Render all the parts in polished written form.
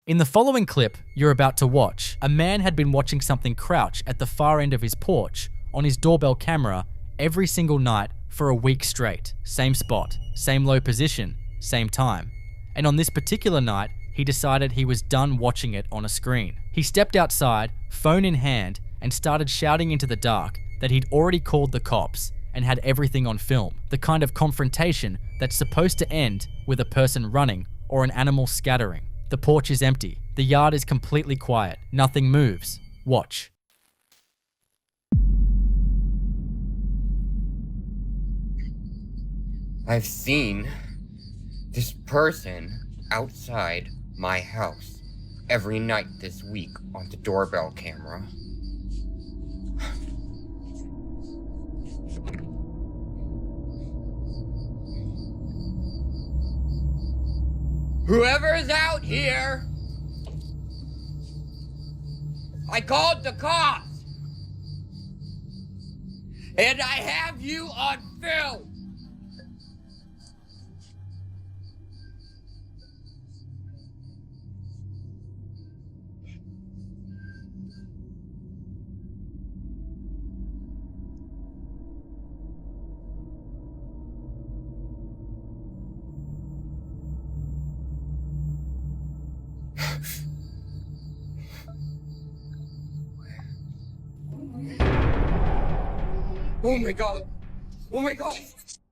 In the following clip you're about to watch, a man had been watching something crouch at the far end of his porch on his doorbell camera every single night for a week straight. Same spot, same low position, same time. And on this particular night, he decided he was done watching it on a screen. He stepped outside, phone in hand, and started shouting into the dark that he'd already called the cops and had everything on film. The kind of confrontation that's supposed to end with a person running or an animal scattering. The porch is empty. The yard is completely quiet. Nothing moves. Watch. I've seen this person outside my house every night this week on the doorbell camera. Whoever's out here, I called the cops, and I have you on film. Oh my god! Oh my god!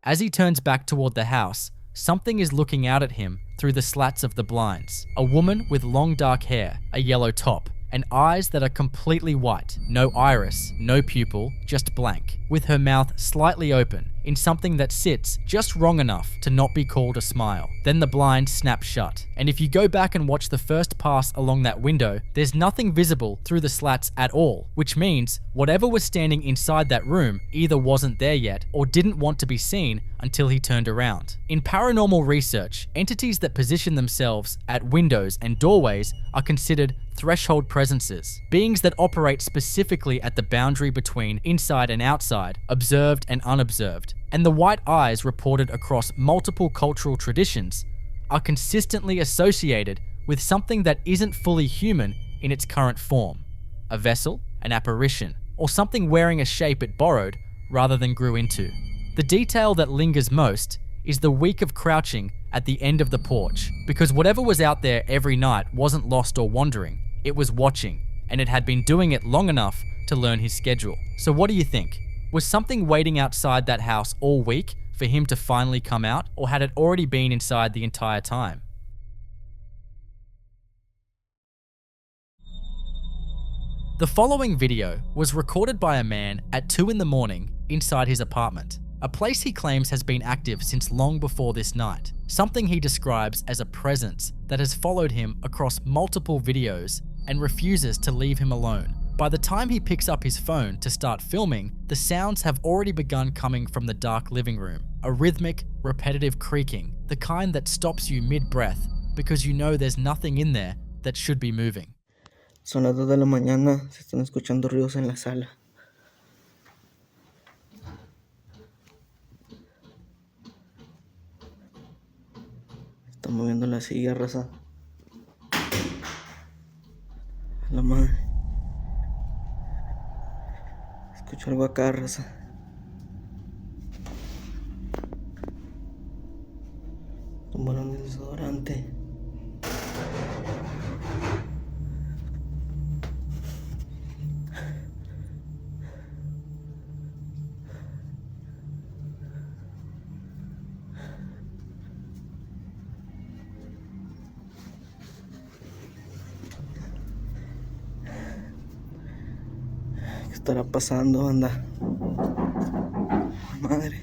As he turns back toward the house, something is looking out at him through the slats of the blinds. A woman with long dark hair, a yellow top, and eyes that are completely white. No iris, no pupil, just blank, with her mouth slightly open in something that sits just wrong enough to not be called a smile. Then the blind snaps shut. And if you go back and watch the first pass along that window, there's nothing visible through the slats at all, which means whatever was standing inside that room either wasn't there yet or didn't want to be seen until he turned around. In paranormal research, entities that position themselves at windows and doorways are considered threshold presences, beings that operate specifically at the boundary between inside and outside, observed and unobserved. And the white eyes reported across multiple cultural traditions are consistently associated with something that isn't fully human in its current form. A vessel, an apparition, or something wearing a shape it borrowed rather than grew into. The detail that lingers most is the week of crouching at the end of the porch, because whatever was out there every night wasn't lost or wandering, it was watching, and it had been doing it long enough to learn his schedule. So what do you think? Was something waiting outside that house all week for him to finally come out, or had it already been inside the entire time? The following video was recorded by a man at 2 a.m. inside his apartment, a place he claims has been active since long before this night, something he describes as a presence that has followed him across multiple videos and refuses to leave him alone. By the time he picks up his phone to start filming, the sounds have already begun coming from the dark living room. A rhythmic, repetitive creaking, the kind that stops you mid-breath because you know there's nothing in there that should be moving. Son las 2 de la mañana, se están escuchando ruidos en la sala. Están moviendo la silla, raza. A la madre. Escucho algo acá, raza. Un balón de desodorante. ¿Qué estará pasando, banda? Madre.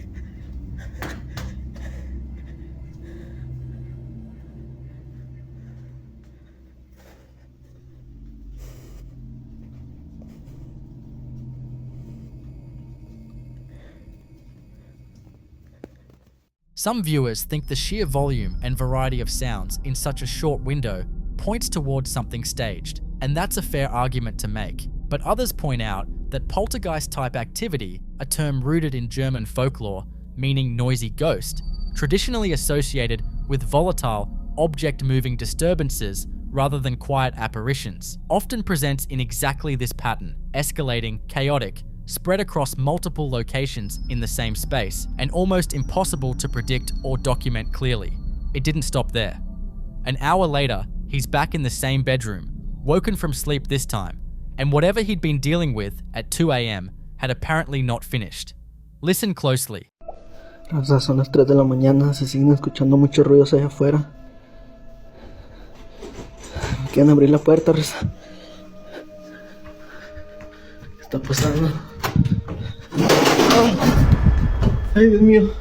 Some viewers think the sheer volume and variety of sounds in such a short window points towards something staged, and that's a fair argument to make. But others point out that poltergeist-type activity, a term rooted in German folklore meaning noisy ghost, traditionally associated with volatile, object-moving disturbances rather than quiet apparitions, often presents in exactly this pattern, escalating, chaotic, spread across multiple locations in the same space, and almost impossible to predict or document clearly. It didn't stop there. An hour later, he's back in the same bedroom, woken from sleep this time, and whatever he'd been dealing with at 2 a.m. had apparently not finished. Listen closely. Raza, son las 3 de la mañana, se siguen escuchando muchos ruidos allá afuera. Quieren abrir la puerta, Raza. ¿Qué está pasando? Ay, Dios mío.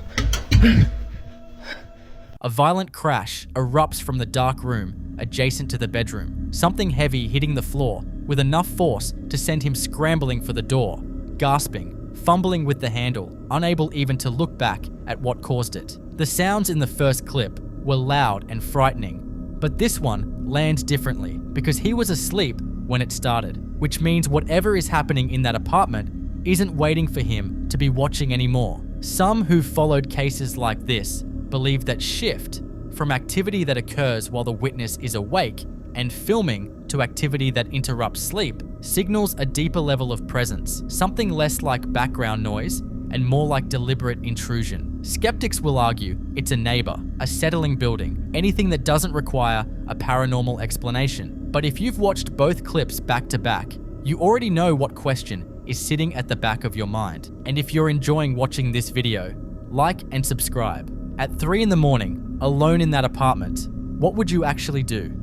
A violent crash erupts from the dark room adjacent to the bedroom, something heavy hitting the floor with enough force to send him scrambling for the door, gasping, fumbling with the handle, unable even to look back at what caused it. The sounds in the first clip were loud and frightening, but this one lands differently because he was asleep when it started, which means whatever is happening in that apartment isn't waiting for him to be watching anymore. Some who followed cases like this believe that shift from activity that occurs while the witness is awake and filming to activity that interrupts sleep signals a deeper level of presence, something less like background noise and more like deliberate intrusion. Skeptics will argue it's a neighbor, a settling building, anything that doesn't require a paranormal explanation. But if you've watched both clips back to back, you already know what question is sitting at the back of your mind. And if you're enjoying watching this video, like and subscribe. At 3 in the morning, alone in that apartment, what would you actually do?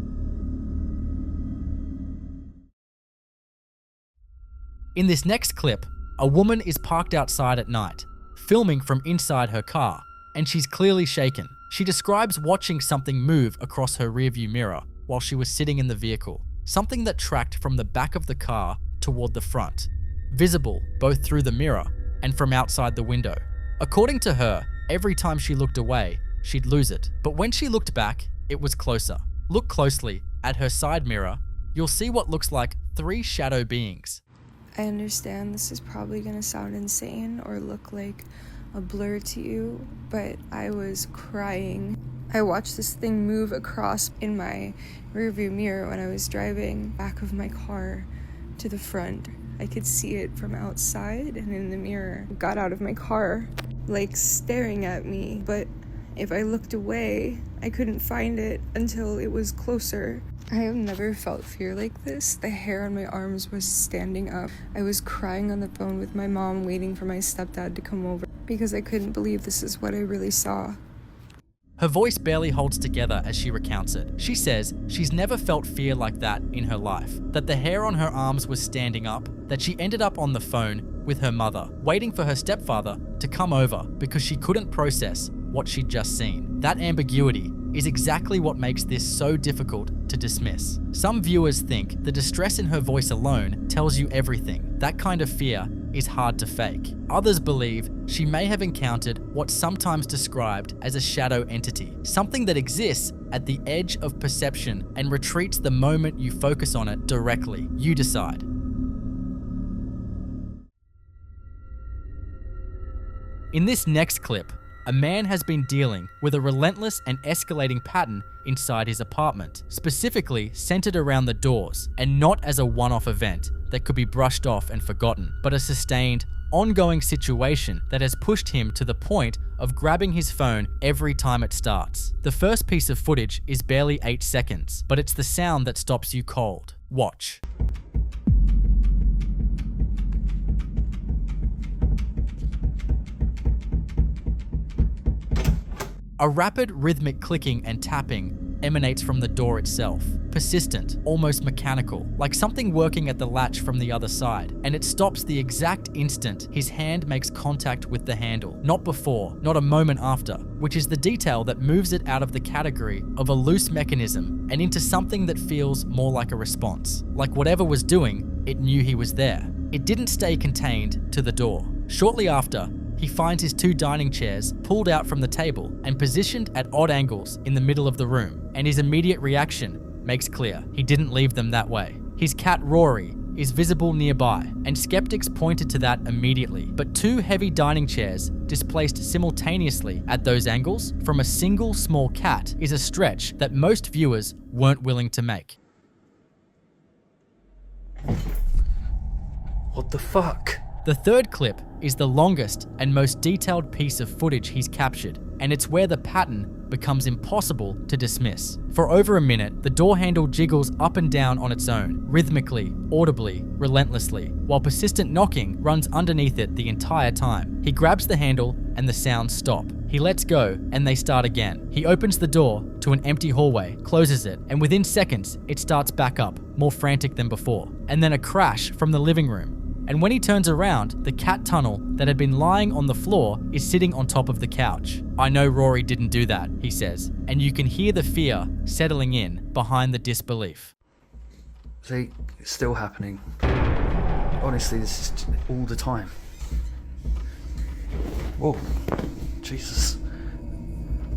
In this next clip, a woman is parked outside at night, filming from inside her car, and she's clearly shaken. She describes watching something move across her rearview mirror while she was sitting in the vehicle, something that tracked from the back of the car toward the front, visible both through the mirror and from outside the window. According to her, every time she looked away, she'd lose it. But when she looked back, it was closer. Look closely at her side mirror. You'll see what looks like 3 shadow beings. I understand this is probably gonna sound insane or look like a blur to you, but I was crying. I watched this thing move across in my rearview mirror when I was driving back of my car to the front. I could see it from outside and in the mirror. It got out of my car, like staring at me, but if I looked away, I couldn't find it until it was closer. I have never felt fear like this. The hair on my arms was standing up. I was crying on the phone with my mom, waiting for my stepdad to come over because I couldn't believe this is what I really saw. Her voice barely holds together as she recounts it. She says she's never felt fear like that in her life, that the hair on her arms was standing up, that she ended up on the phone with her mother, waiting for her stepfather to come over because she couldn't process what she'd just seen. That ambiguity is exactly what makes this so difficult to dismiss. Some viewers think the distress in her voice alone tells you everything. That kind of fear is hard to fake. Others believe she may have encountered what's sometimes described as a shadow entity, something that exists at the edge of perception and retreats the moment you focus on it directly. You decide. In this next clip, a man has been dealing with a relentless and escalating pattern inside his apartment, specifically centered around the doors, and not as a one-off event that could be brushed off and forgotten, but a sustained, ongoing situation that has pushed him to the point of grabbing his phone every time it starts. The first piece of footage is barely 8 seconds, but it's the sound that stops you cold. Watch. A rapid rhythmic clicking and tapping emanates from the door itself, persistent, almost mechanical, like something working at the latch from the other side, and it stops the exact instant his hand makes contact with the handle, not before, not a moment after, which is the detail that moves it out of the category of a loose mechanism and into something that feels more like a response. Like whatever was doing, it knew he was there. It didn't stay contained to the door. Shortly after, he finds his 2 dining chairs pulled out from the table and positioned at odd angles in the middle of the room, and his immediate reaction makes clear he didn't leave them that way. His cat Rory is visible nearby, and skeptics pointed to that immediately. But 2 heavy dining chairs displaced simultaneously at those angles from a single small cat is a stretch that most viewers weren't willing to make. What the fuck? The third clip is the longest and most detailed piece of footage he's captured, and it's where the pattern becomes impossible to dismiss. For over a minute, the door handle jiggles up and down on its own, rhythmically, audibly, relentlessly, while persistent knocking runs underneath it the entire time. He grabs the handle and the sounds stop. He lets go and they start again. He opens the door to an empty hallway, closes it, and within seconds, it starts back up, more frantic than before. And then a crash from the living room. And when he turns around, the cat tunnel that had been lying on the floor is sitting on top of the couch. "I know Rory didn't do that," he says, and you can hear the fear settling in behind the disbelief. See, it's still happening. Honestly, this is all the time. Whoa, Jesus.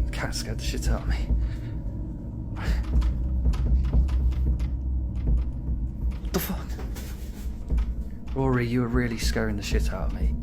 The cat scared the shit out of me. What the fuck? Rory, you were really scaring the shit out of me.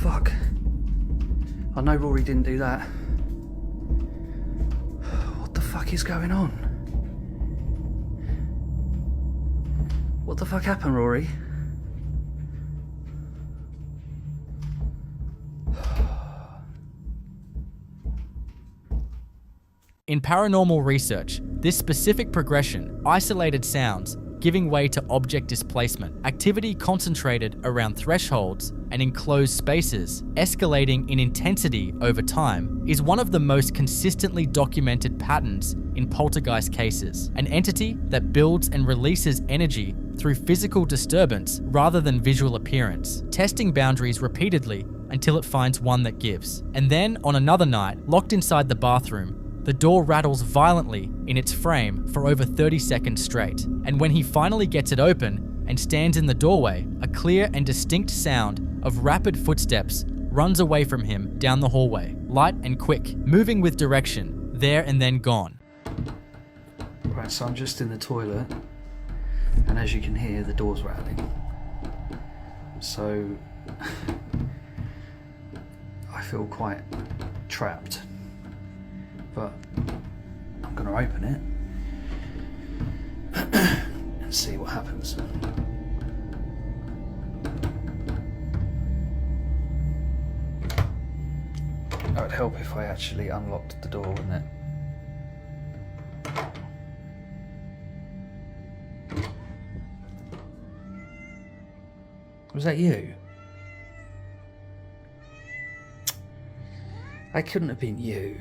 Fuck. I know Rory didn't do that. What the fuck is going on? What the fuck happened, Rory? In paranormal research, this specific progression, isolated sounds, giving way to object displacement, activity concentrated around thresholds and enclosed spaces, escalating in intensity over time, is one of the most consistently documented patterns in poltergeist cases. An entity that builds and releases energy through physical disturbance rather than visual appearance, testing boundaries repeatedly until it finds one that gives. And then, on another night, locked inside the bathroom, the door rattles violently in its frame for over 30 seconds straight. And when he finally gets it open and stands in the doorway, a clear and distinct sound of rapid footsteps runs away from him down the hallway, light and quick, moving with direction, there and then gone. Right, so I'm just in the toilet, and as you can hear, the door's rattling. So I feel quite trapped. But I'm going to open it and see what happens. That would help if I actually unlocked the door, wouldn't it? Was that you? That couldn't have been you.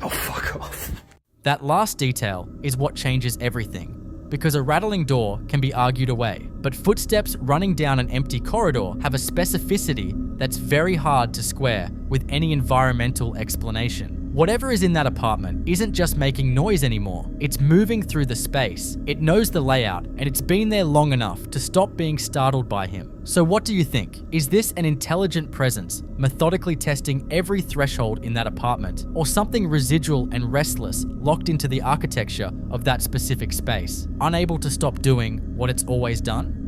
Oh, fuck off. That last detail is what changes everything, because a rattling door can be argued away, but footsteps running down an empty corridor have a specificity that's very hard to square with any environmental explanation. Whatever is in that apartment isn't just making noise anymore, it's moving through the space. It knows the layout, and it's been there long enough to stop being startled by him. So what do you think? Is this an intelligent presence, methodically testing every threshold in that apartment, or something residual and restless locked into the architecture of that specific space, unable to stop doing what it's always done?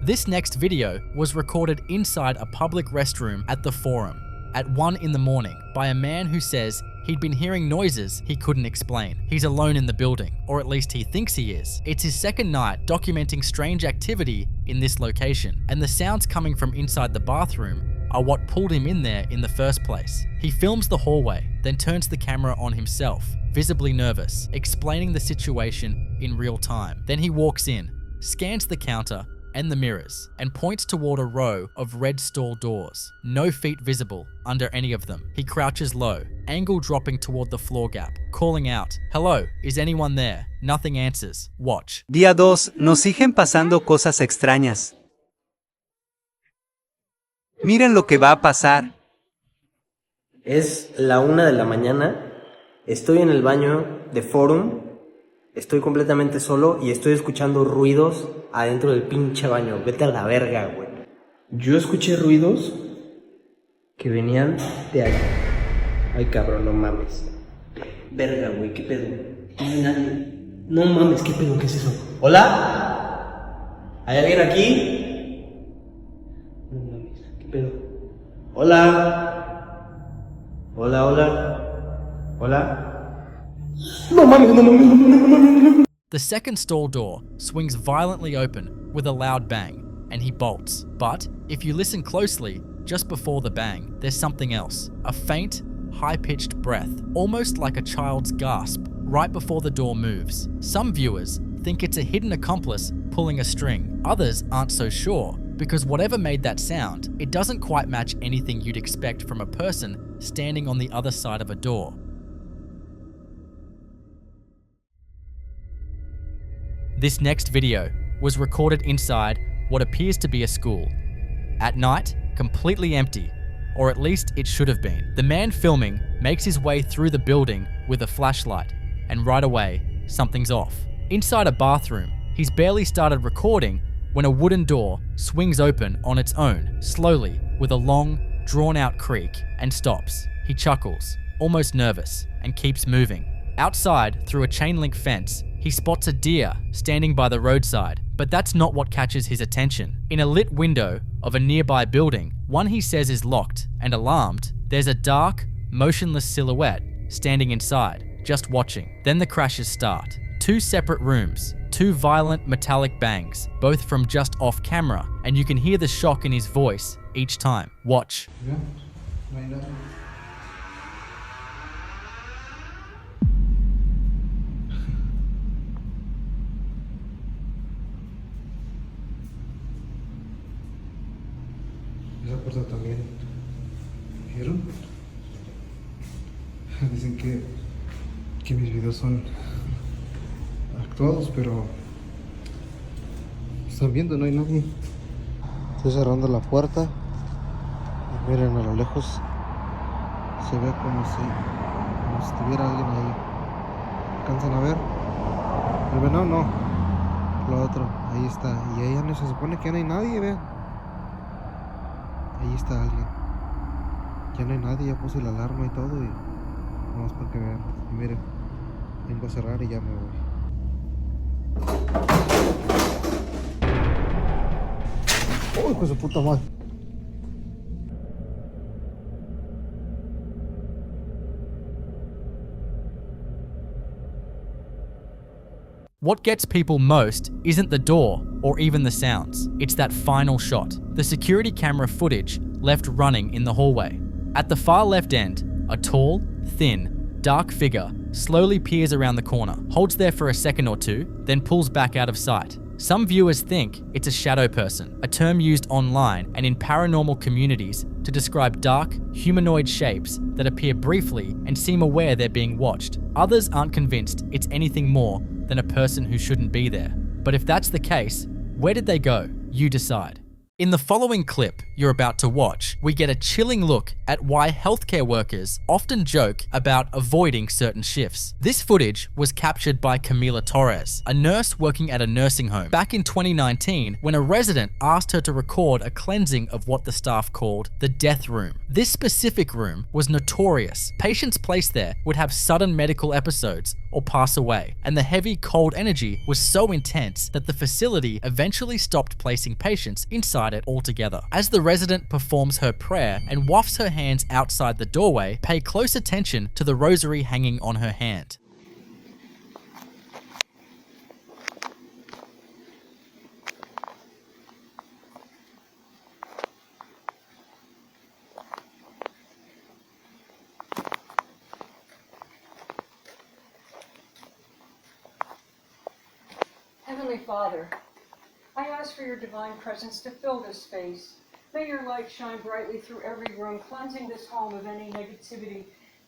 This next video was recorded inside a public restroom at the Forum at 1 in the morning by a man who says he'd been hearing noises he couldn't explain. He's alone in the building, or at least he thinks he is. It's his second night documenting strange activity in this location, and the sounds coming from inside the bathroom are what pulled him in there in the first place. He films the hallway, then turns the camera on himself, visibly nervous, explaining the situation in real time. Then he walks in, scans the counter and the mirrors, and points toward a row of red stall doors. No feet visible under any of them. He crouches low, angle dropping toward the floor gap, calling out, "Hello, is anyone there?" Nothing answers. Watch. Día 2, nos siguen pasando cosas extrañas. Miren lo que va a pasar. Es la 1 de la mañana, estoy en el baño de Forum, estoy completamente solo y estoy escuchando ruidos adentro del pinche baño. Vete a la verga, güey. Yo escuché ruidos que venían de allá. Ay, cabrón, no mames. Verga, güey, ¿qué pedo? No hay nadie. No mames, ¿qué pedo? ¿Qué es eso? ¿Hola? ¿Hay alguien aquí? No mames, ¿qué pedo? Hola. Hola, hola. Hola. No mames, no mames, no mames, no mames. The second stall door swings violently open with a loud bang, and he bolts. But if you listen closely, just before the bang, there's something else. A faint, high-pitched breath, almost like a child's gasp, right before the door moves. Some viewers think it's a hidden accomplice pulling a string. Others aren't so sure, because whatever made that sound, it doesn't quite match anything you'd expect from a person standing on the other side of a door. This next video was recorded inside what appears to be a school. At night, completely empty, or at least it should have been. The man filming makes his way through the building with a flashlight, and right away, something's off. Inside a bathroom, he's barely started recording when a wooden door swings open on its own, slowly, with a long, drawn-out creak, and stops. He chuckles, almost nervous, and keeps moving. Outside, through a chain-link fence, he spots a deer standing by the roadside, but that's not what catches his attention. In a lit window of a nearby building, one he says is locked, and alarmed, there's a dark, motionless silhouette standing inside, just watching. Then the crashes start. 2 separate rooms, 2 violent metallic bangs, both from just off camera, and you can hear the shock in his voice each time. Watch. Yeah, no hay nada. Esa puerta también. ¿Vieron? Dicen que mis videos son actuados, pero están viendo, no hay nadie. Estoy cerrando la puerta y miren, a lo lejos se ve como si estuviera alguien ahí. ¿Alcanzan a ver? El venado no, lo otro, ahí está. Y ahí no se supone que no hay nadie, vean. Ahí está alguien. Ya no hay nadie, ya puse la alarma y todo y vamos para que vean. Y miren, vengo a cerrar y ya me voy. ¡Oh, hijo de su puta madre! What gets people most isn't the door or even the sounds. It's that final shot. The security camera footage left running in the hallway. At the far left end, a tall, thin, dark figure slowly peers around the corner, holds there for a second or two, then pulls back out of sight. Some viewers think it's a shadow person, a term used online and in paranormal communities to describe dark, humanoid shapes that appear briefly and seem aware they're being watched. Others aren't convinced it's anything more than a person who shouldn't be there. But if that's the case, where did they go? You decide. In the following clip you're about to watch, we get a chilling look at why healthcare workers often joke about avoiding certain shifts. This footage was captured by Camila Torres, a nurse working at a nursing home, back in 2019 when a resident asked her to record a cleansing of what the staff called the death room. This specific room was notorious. Patients placed there would have sudden medical episodes or pass away, and the heavy, cold energy was so intense that the facility eventually stopped placing patients inside it altogether. As the resident performs her prayer and wafts her hands outside the doorway, pay close attention to the rosary hanging on her hand. Father, I ask for your divine presence to fill this space. May your light shine brightly through every room, cleansing this home of any negativity,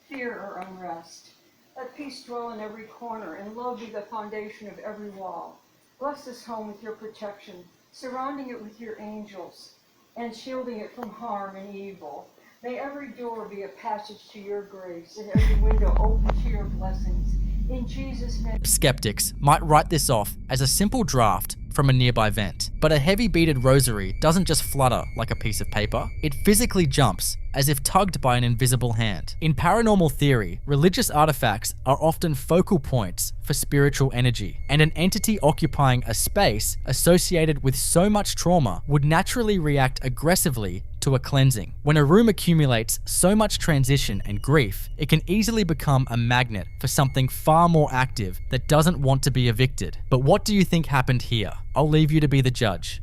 fear, or unrest. Let peace dwell in every corner, and love be the foundation of every wall. Bless this home with your protection, surrounding it with your angels, and shielding it from harm and evil. May every door be a passage to your grace, and every window open to your blessings. In Jesus' name. Skeptics might write this off as a simple draft from a nearby vent, but a heavy beaded rosary doesn't just flutter like a piece of paper, it physically jumps as if tugged by an invisible hand. In paranormal theory, religious artifacts are often focal points for spiritual energy, and an entity occupying a space associated with so much trauma would naturally react aggressively to a cleansing. When a room accumulates so much transition and grief, it can easily become a magnet for something far more active that doesn't want to be evicted. But what do you think happened here? I'll leave you to be the judge.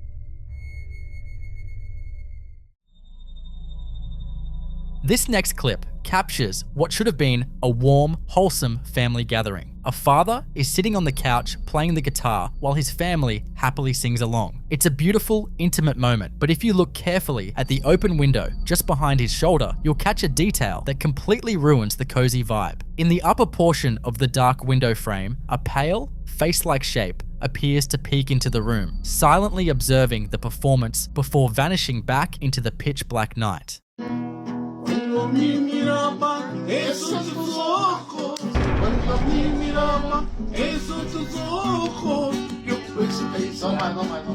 This next clip captures what should have been a warm, wholesome family gathering. A father is sitting on the couch playing the guitar while his family happily sings along. It's a beautiful, intimate moment, but if you look carefully at the open window just behind his shoulder, you'll catch a detail that completely ruins the cozy vibe. In the upper portion of the dark window frame, a pale, face-like shape appears to peek into the room, silently observing the performance before vanishing back into the pitch-black night. Cuando me miraba esos tus ojos, cuando me miraba esos tus ojos, yo pues pensaba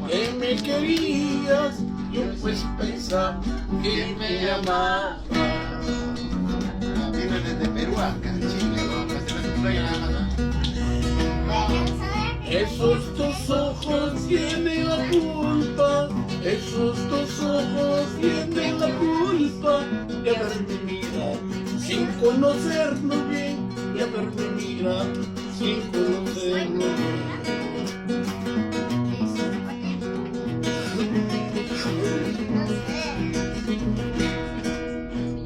que me querías, yo pues pensaba que me amabas. Viene desde Perú acá, Chile, esos dos ojos tienen la culpa, esos dos ojos tienen la culpa de haberme mirado sin conocernos bien, de haberme mirado sin conocernos bien.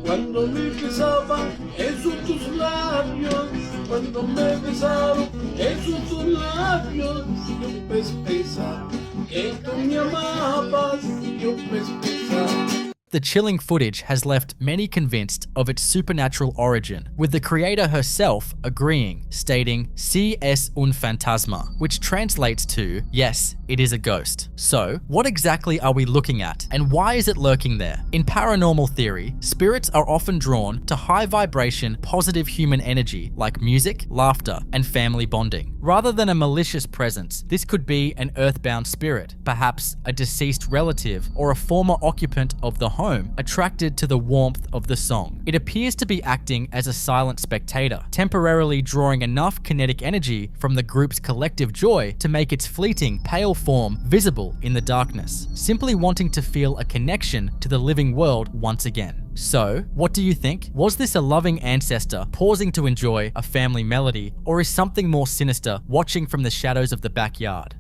Cuando me besaban esos tus labios, cuando me besaron esos tus labios, yo pues pensaba que tú me amabas, yo pues pensaba. The chilling footage has left many convinced of its supernatural origin, with the creator herself agreeing, stating, "Si es un fantasma," which translates to, yes, it is a ghost. So, what exactly are we looking at, and why is it lurking there? In paranormal theory, spirits are often drawn to high vibration, positive human energy like music, laughter, and family bonding. Rather than a malicious presence, this could be an earthbound spirit, perhaps a deceased relative or a former occupant of the home, attracted to the warmth of the song. It appears to be acting as a silent spectator, temporarily drawing enough kinetic energy from the group's collective joy to make its fleeting, pale form visible in the darkness, simply wanting to feel a connection to the living world once again. So, what do you think? Was this a loving ancestor pausing to enjoy a family melody, or is something more sinister watching from the shadows of the backyard?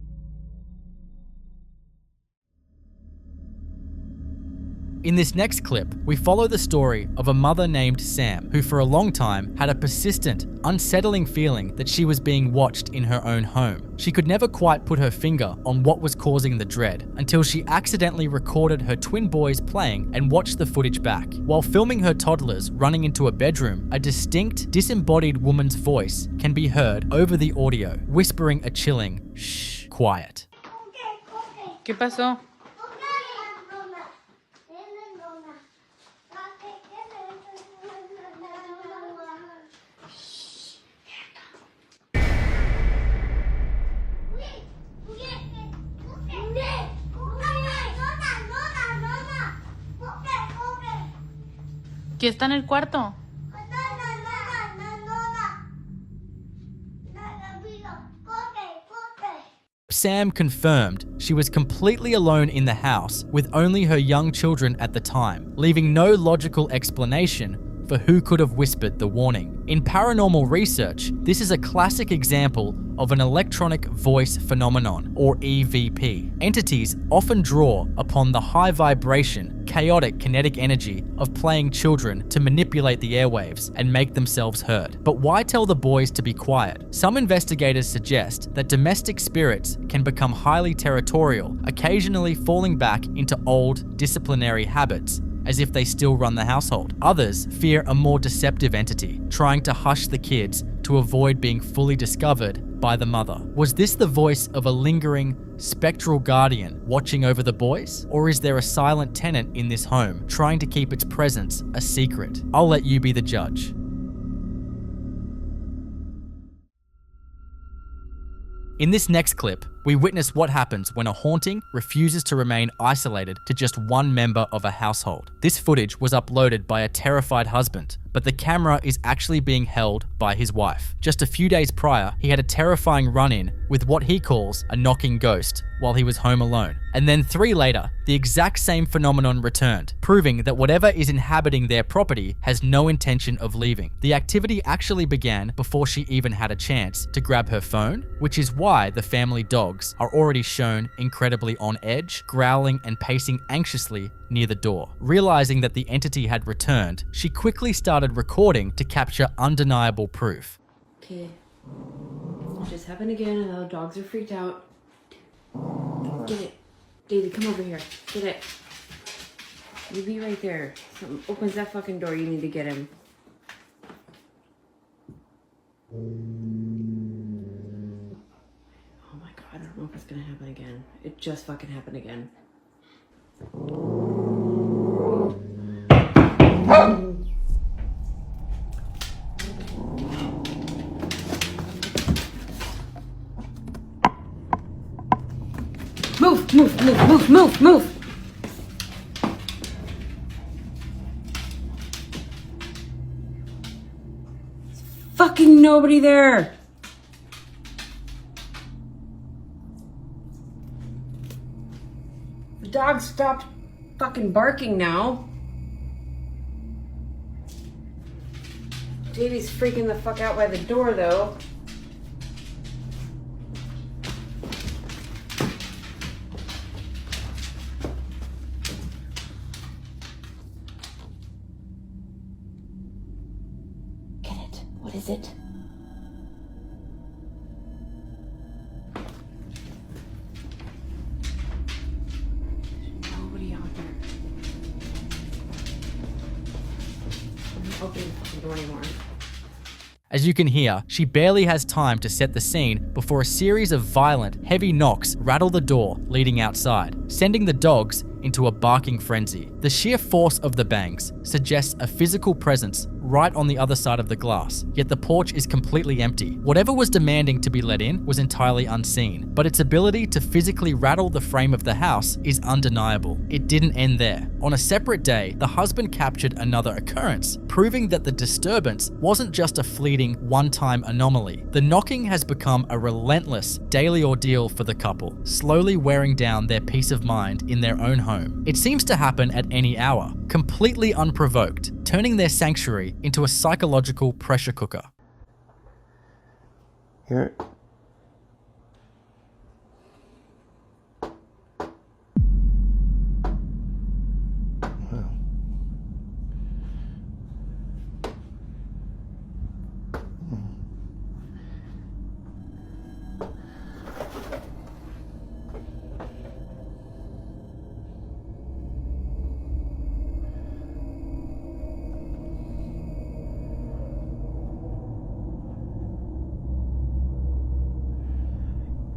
In this next clip, we follow the story of a mother named Sam, who for a long time had a persistent, unsettling feeling that she was being watched in her own home. She could never quite put her finger on what was causing the dread until she accidentally recorded her twin boys playing and watched the footage back. While filming her toddlers running into a bedroom, a distinct, disembodied woman's voice can be heard over the audio, whispering a chilling, "Shh, quiet." ¿Qué pasó? ¿Quién está en el cuarto? Sam confirmed she was completely alone in the house with only her young children at the time, leaving no logical explanation for who could have whispered the warning. In paranormal research, this is a classic example of an electronic voice phenomenon, or EVP. Entities often draw upon the high vibration, chaotic kinetic energy of playing children to manipulate the airwaves and make themselves heard. But why tell the boys to be quiet? Some investigators suggest that domestic spirits can become highly territorial, occasionally falling back into old disciplinary habits, as if they still run the household. Others fear a more deceptive entity, trying to hush the kids to avoid being fully discovered by the mother. Was this the voice of a lingering, spectral guardian watching over the boys? Or is there a silent tenant in this home trying to keep its presence a secret? I'll let you be the judge. In this next clip, we witness what happens when a haunting refuses to remain isolated to just one member of a household. This footage was uploaded by a terrified husband, but the camera is actually being held by his wife. Just a few days prior, he had a terrifying run-in with what he calls a knocking ghost while he was home alone. And then 3 later, the exact same phenomenon returned, proving that whatever is inhabiting their property has no intention of leaving. The activity actually began before she even had a chance to grab her phone, which is why the family dogs are already shown incredibly on edge, growling and pacing anxiously near the door. Realizing that the entity had returned, she quickly started recording to capture undeniable proof. Okay, it just happened again and the dogs are freaked out. Get it. Daisy, come over here. Get it. You be right there. Something opens that fucking door, you need to get him. Oh my god, I don't know if it's gonna happen again. It just fucking happened again. Move, move, move, move, move, move! There's fucking nobody there! The dog stopped fucking barking now. Davey's freaking the fuck out by the door though. What is it? There's nobody out there. I'm not opening the fucking door anymore. As you can hear, she barely has time to set the scene before a series of violent, heavy knocks rattle the door leading outside, sending the dogs into a barking frenzy. The sheer force of the bangs suggests a physical presence right on the other side of the glass, yet the porch is completely empty. Whatever was demanding to be let in was entirely unseen, but its ability to physically rattle the frame of the house is undeniable. It didn't end there. On a separate day, the husband captured another occurrence, proving that the disturbance wasn't just a fleeting one-time anomaly. The knocking has become a relentless daily ordeal for the couple, slowly wearing down their peace of mind in their own home. It seems to happen at any hour, completely unprovoked, turning their sanctuary into a psychological pressure cooker. Here.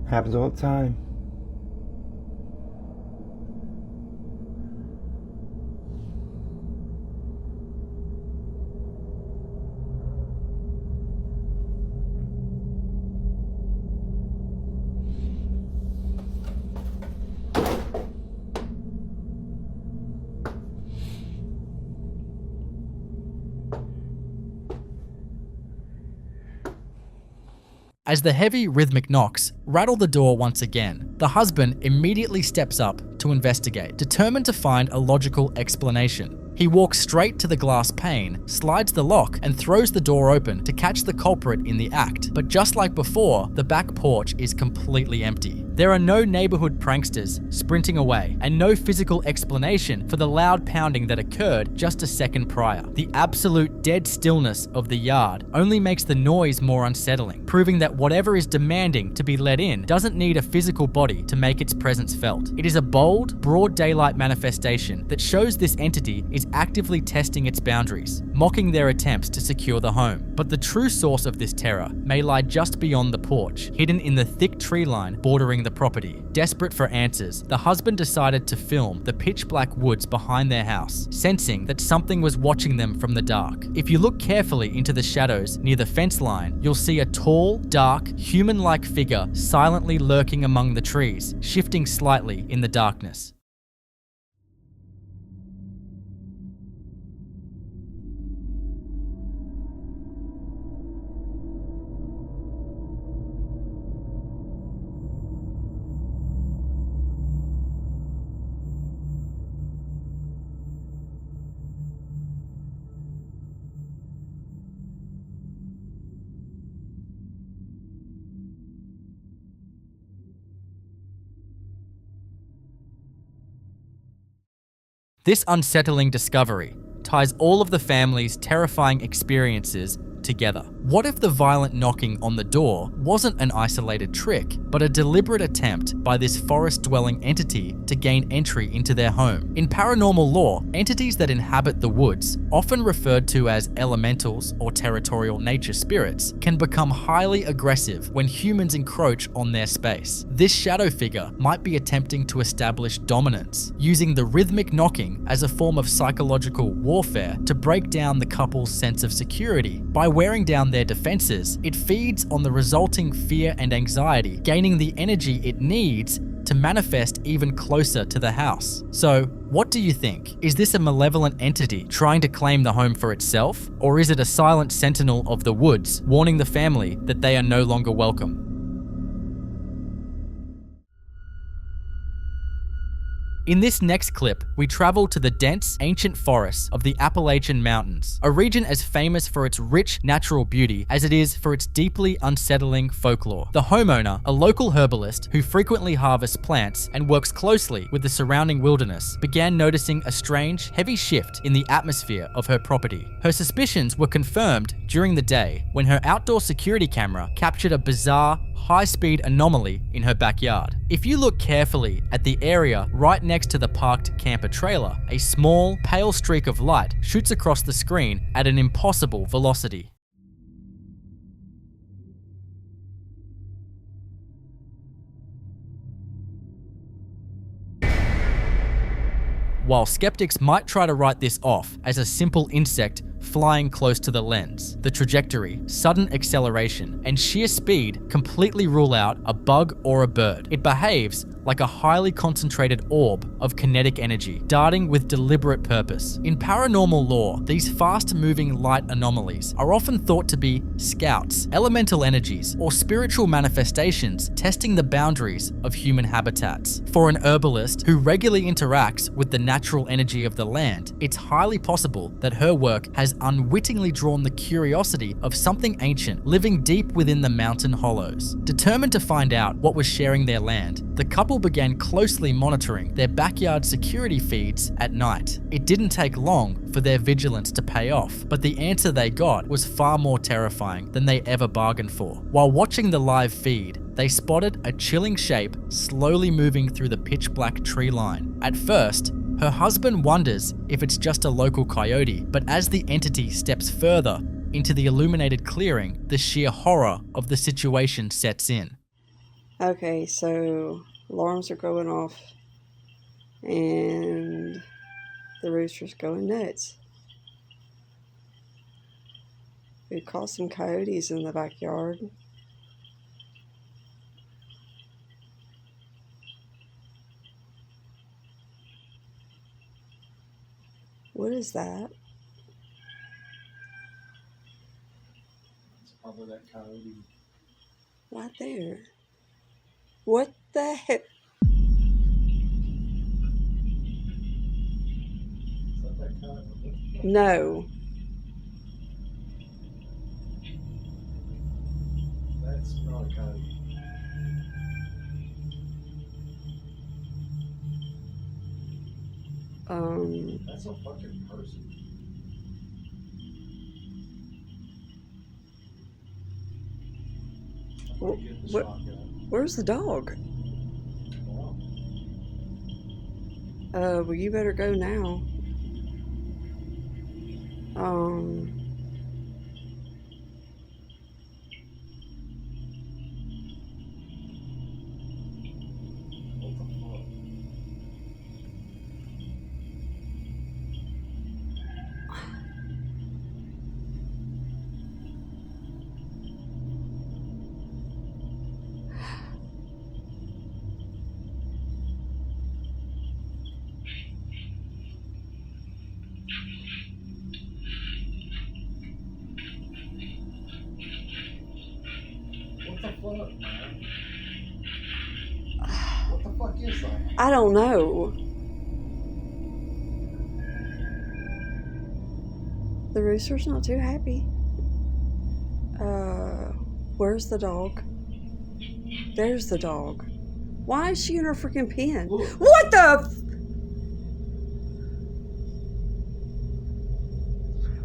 Happens all the time. As the heavy rhythmic knocks rattle the door once again, the husband immediately steps up to investigate, determined to find a logical explanation. He walks straight to the glass pane, slides the lock, and throws the door open to catch the culprit in the act. But just like before, the back porch is completely empty. There are no neighborhood pranksters sprinting away, and no physical explanation for the loud pounding that occurred just a second prior. The absolute dead stillness of the yard only makes the noise more unsettling, proving that whatever is demanding to be let in doesn't need a physical body to make its presence felt. It is a bold, broad daylight manifestation that shows this entity is actively testing its boundaries, mocking their attempts to secure the home. But the true source of this terror may lie just beyond the porch, hidden in the thick tree line bordering the property. Desperate for answers, the husband decided to film the pitch black woods behind their house, sensing that something was watching them from the dark. If you look carefully into the shadows near the fence line, you'll see a tall, dark, human-like figure silently lurking among the trees, shifting slightly in the darkness. This unsettling discovery ties all of the family's terrifying experiences together. What if the violent knocking on the door wasn't an isolated trick, but a deliberate attempt by this forest-dwelling entity to gain entry into their home? In paranormal lore, entities that inhabit the woods, often referred to as elementals or territorial nature spirits, can become highly aggressive when humans encroach on their space. This shadow figure might be attempting to establish dominance, using the rhythmic knocking as a form of psychological warfare to break down the couple's sense of security. By wearing down their defenses, it feeds on the resulting fear and anxiety, gaining the energy it needs to manifest even closer to the house. So, what do you think? Is this a malevolent entity trying to claim the home for itself? Or is it a silent sentinel of the woods, warning the family that they are no longer welcome? In this next clip, we travel to the dense, ancient forests of the Appalachian Mountains, a region as famous for its rich natural beauty as it is for its deeply unsettling folklore. The homeowner, a local herbalist who frequently harvests plants and works closely with the surrounding wilderness, began noticing a strange, heavy shift in the atmosphere of her property. Her suspicions were confirmed during the day when her outdoor security camera captured a bizarre, high-speed anomaly in her backyard. If you look carefully at the area right next to the parked camper trailer, a small, pale streak of light shoots across the screen at an impossible velocity. While skeptics might try to write this off as a simple insect flying close to the lens, the trajectory, sudden acceleration, and sheer speed completely rule out a bug or a bird. It behaves like a highly concentrated orb of kinetic energy, darting with deliberate purpose. In paranormal lore, these fast-moving light anomalies are often thought to be scouts, elemental energies, or spiritual manifestations testing the boundaries of human habitats. For an herbalist who regularly interacts with the natural energy of the land, it's highly possible that her work has unwittingly drawn the curiosity of something ancient living deep within the mountain hollows. Determined to find out what was sharing their land, the couple began closely monitoring their backyard security feeds at night. It didn't take long for their vigilance to pay off, but the answer they got was far more terrifying than they ever bargained for. While watching the live feed, they spotted a chilling shape slowly moving through the pitch black tree line. At first, her husband wonders if it's just a local coyote, but as the entity steps further into the illuminated clearing, the sheer horror of the situation sets in. Okay, so alarms are going off and the rooster's going nuts. We caught some coyotes in the backyard. What is that? It's probably that coyote. Right there. What the heck? Is that No. That's not a coyote. That's a fucking person. Where's the dog? Well, you better go now. What the fuck, man? What the fuck is that? I don't know. The rooster's not too happy. Where's the dog? There's the dog. Why is she in her freaking pen? What the?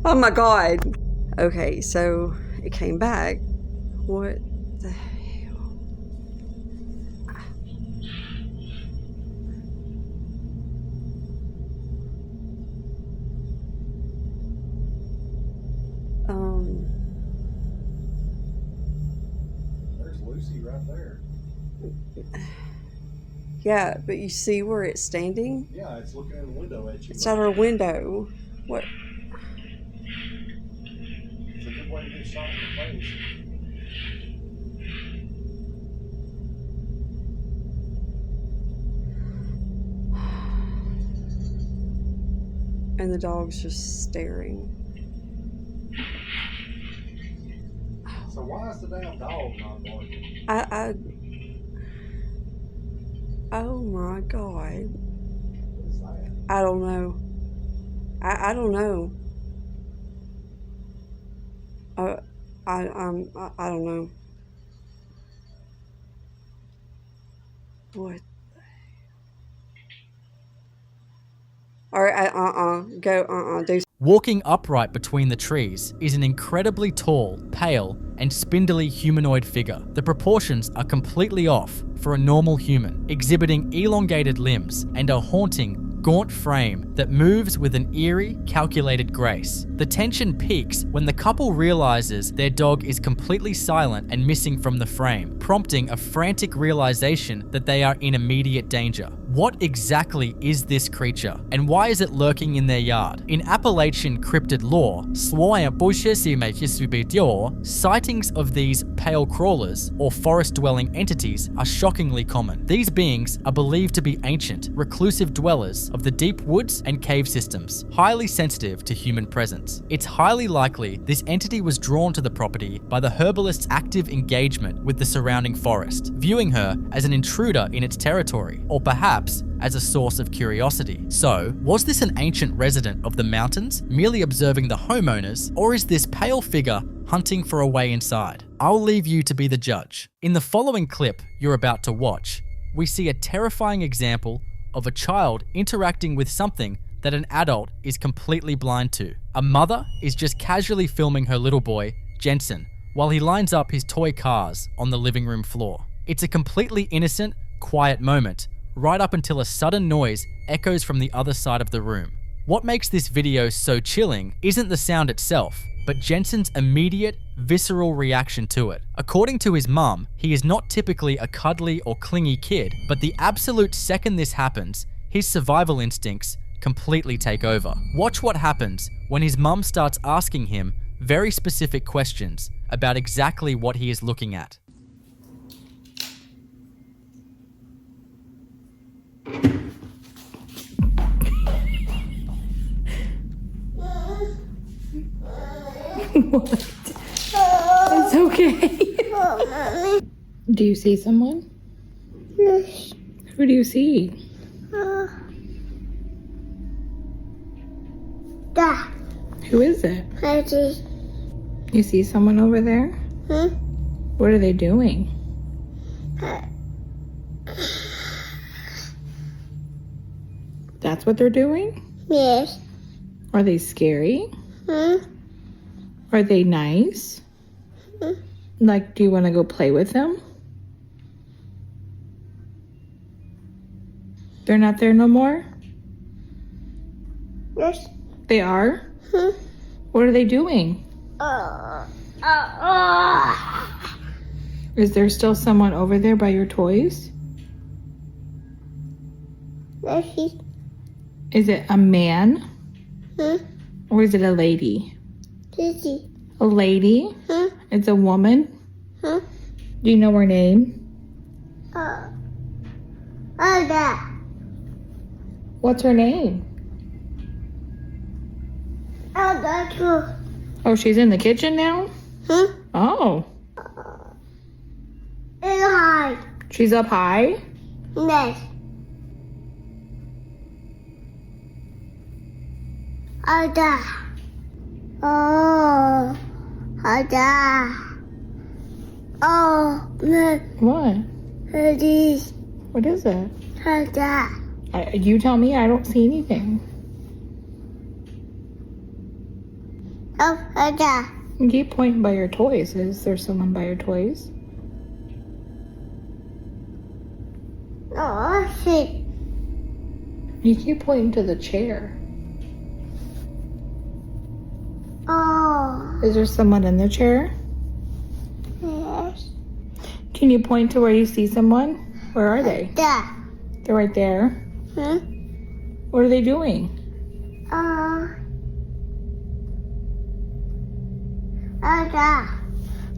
Oh my god. Okay, so it came back. What the hell? There's Lucy right there. Yeah, but you see where it's standing? Yeah, it's looking in the window at you. It's at our window. What? It's a good way to get shot in the face. And the dog's just staring. So why is the damn dog not barking? Oh my god. What is that? I don't know. I don't know. I don't know. What? Alright, do. Walking upright between the trees is an incredibly tall, pale, and spindly humanoid figure. The proportions are completely off for a normal human, exhibiting elongated limbs and a haunting, gaunt frame that moves with an eerie, calculated grace. The tension peaks when the couple realizes their dog is completely silent and missing from the frame, prompting a frantic realization that they are in immediate danger. What exactly is this creature, and why is it lurking in their yard? In Appalachian cryptid lore, sightings of these pale crawlers or forest-dwelling entities are shockingly common. These beings are believed to be ancient, reclusive dwellers of the deep woods and cave systems, highly sensitive to human presence. It's highly likely this entity was drawn to the property by the herbalist's active engagement with the surrounding forest, viewing her as an intruder in its territory, or perhaps as a source of curiosity. So, was this an ancient resident of the mountains, merely observing the homeowners, or is this pale figure hunting for a way inside? I'll leave you to be the judge. In the following clip you're about to watch, we see a terrifying example of a child interacting with something that an adult is completely blind to. A mother is just casually filming her little boy, Jensen, while he lines up his toy cars on the living room floor. It's a completely innocent, quiet moment, right up until a sudden noise echoes from the other side of the room. What makes this video so chilling isn't the sound itself, but Jensen's immediate, visceral reaction to it. According to his mum, he is not typically a cuddly or clingy kid, but the absolute second this happens, his survival instincts completely take over. Watch what happens when his mum starts asking him very specific questions about exactly what he is looking at. What? It's okay. Do you see someone? Yes. Who do you see? Who is it? You see someone over there? What are they doing? That's what they're doing? Yes. Are they scary? Are they nice? Like, do you want to go play with them? They're not there no more? Yes. They are? What are they doing? Is there still someone over there by your toys? Yes. Is it a man? Or is it a lady? Sissy. A lady? It's a woman? Do you know her name? What's her name? Oh, she's in the kitchen now? Oh. High. She's up high? Yes. Ada. Oh. Ada. Oh. What? This. What is it? Ada. You tell me, I don't see anything. Oh, Ada. You keep pointing by your toys. Is there someone by your toys? Oh, shit. You keep pointing to the chair. Oh. Is there someone in the chair? Yes. Can you point to where you see someone? Where are they? Ada. They're right there. What are they doing? Ada.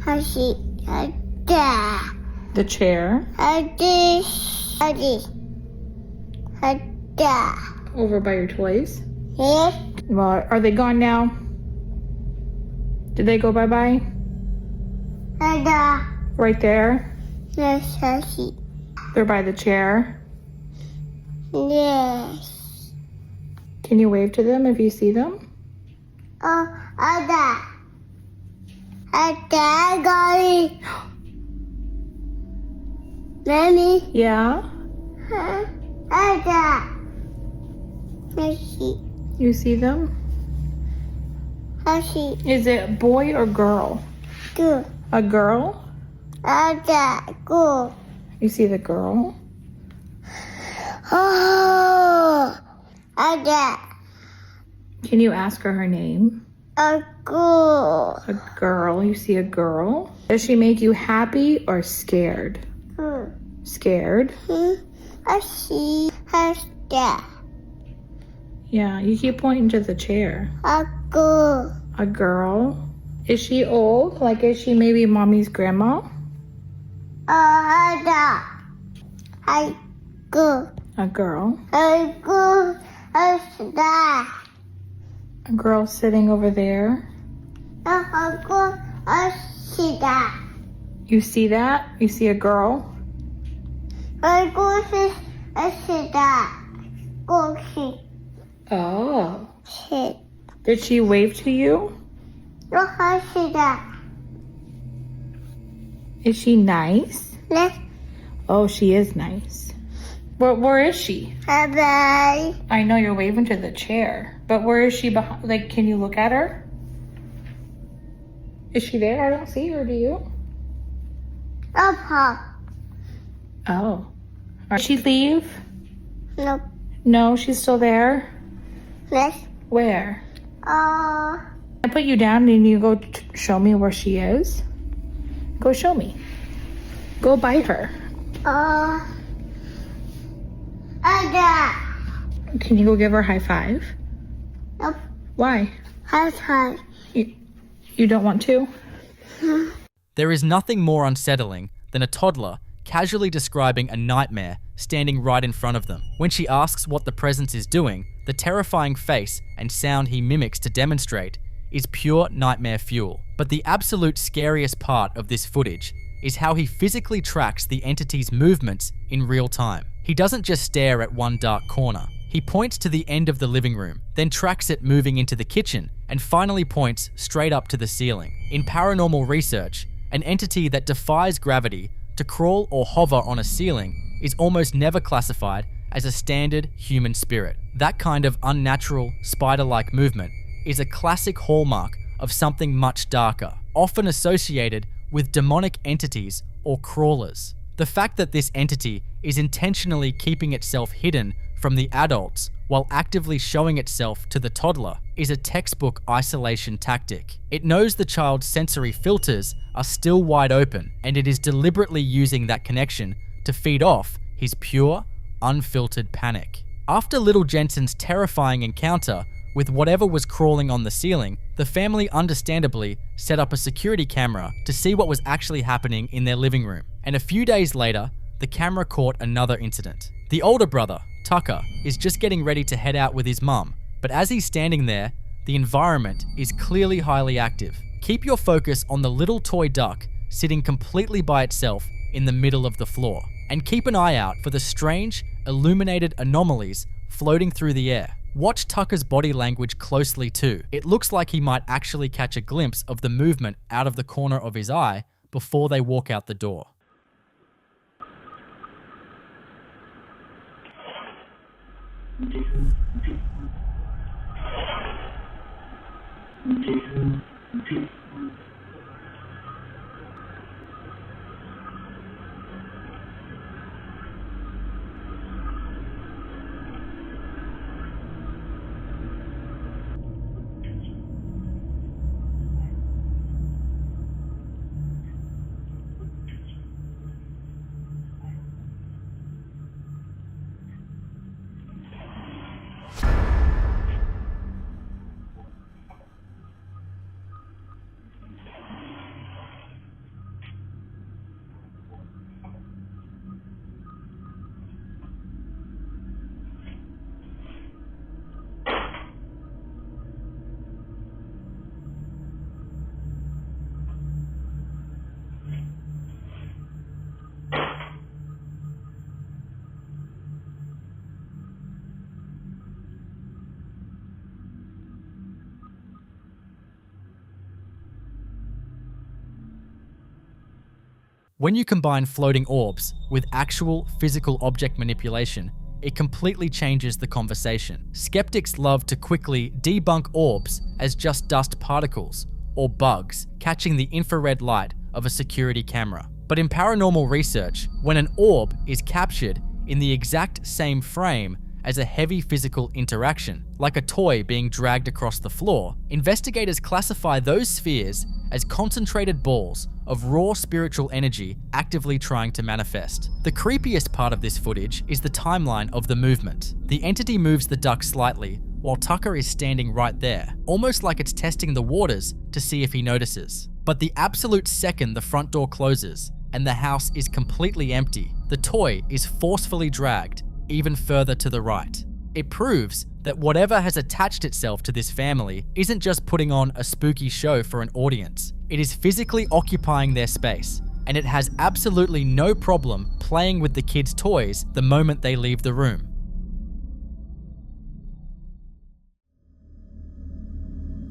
I see. Ada. The chair? Ada. Over by your toys? Yes. Well, are they gone now? Did they go bye-bye? Ada. Right there? Yes, I see. They're by the chair? Yes. Can you wave to them if you see them? Oh, Ada. Ada, Gary. Mommy. Yeah? Ada. I see. You see them? I see. Is it boy or girl? Good. A girl? Ada, go. You see the girl? Oh, Ada. Can you ask her name? A girl. A girl. You see a girl? Does she make you happy or scared? Scared? I see. Ada. Yeah, you keep pointing to the chair. A girl. A girl? Is she old? Like, is she maybe mommy's grandma? Ada. I go. A girl? I go. Ada. A girl sitting over there? I go. I see that. You see that? You see a girl? I go see. I see that. Go see. Oh. Shit. Did she wave to you? No, I see that. Is she nice? Yes. Oh, she is nice. Where is she? Bye. I know you're waving to the chair, but where is she behind? Like, can you look at her? Is she there? I don't see her, do you? Papa. Oh. Did she leave? No. No, she's still there? Yes. Where? I put you down and you go show me where she is? Go show me. Go by her. Ada. Can you go give her a high five? Nope. Why? High five. You don't want to? There is nothing more unsettling than a toddler casually describing a nightmare standing right in front of them. When she asks what the presence is doing, the terrifying face and sound he mimics to demonstrate is pure nightmare fuel. But the absolute scariest part of this footage is how he physically tracks the entity's movements in real time. He doesn't just stare at one dark corner. He points to the end of the living room, then tracks it moving into the kitchen, and finally points straight up to the ceiling. In paranormal research, an entity that defies gravity to crawl or hover on a ceiling is almost never classified as a standard human spirit. That kind of unnatural, spider-like movement is a classic hallmark of something much darker, often associated with demonic entities or crawlers. The fact that this entity is intentionally keeping itself hidden from the adults while actively showing itself to the toddler is a textbook isolation tactic. It knows the child's sensory filters are still wide open, and it is deliberately using that connection to feed off his pure, unfiltered panic. After little Jensen's terrifying encounter with whatever was crawling on the ceiling, the family understandably set up a security camera to see what was actually happening in their living room. And a few days later, the camera caught another incident. The older brother, Tucker, is just getting ready to head out with his mum, but as he's standing there, the environment is clearly highly active. Keep your focus on the little toy duck sitting completely by itself in the middle of the floor, and keep an eye out for the strange, illuminated anomalies floating through the air. Watch Tucker's body language closely too. It looks like he might actually catch a glimpse of the movement out of the corner of his eye before they walk out the door. When you combine floating orbs with actual physical object manipulation, it completely changes the conversation. Skeptics love to quickly debunk orbs as just dust particles or bugs catching the infrared light of a security camera. But in paranormal research, when an orb is captured in the exact same frame as a heavy physical interaction, like a toy being dragged across the floor, investigators classify those spheres as concentrated balls of raw spiritual energy actively trying to manifest. The creepiest part of this footage is the timeline of the movement. The entity moves the duck slightly while Tucker is standing right there, almost like it's testing the waters to see if he notices. But the absolute second the front door closes and the house is completely empty, the toy is forcefully dragged even further to the right. It proves that whatever has attached itself to this family isn't just putting on a spooky show for an audience. It is physically occupying their space, and it has absolutely no problem playing with the kids' toys the moment they leave the room.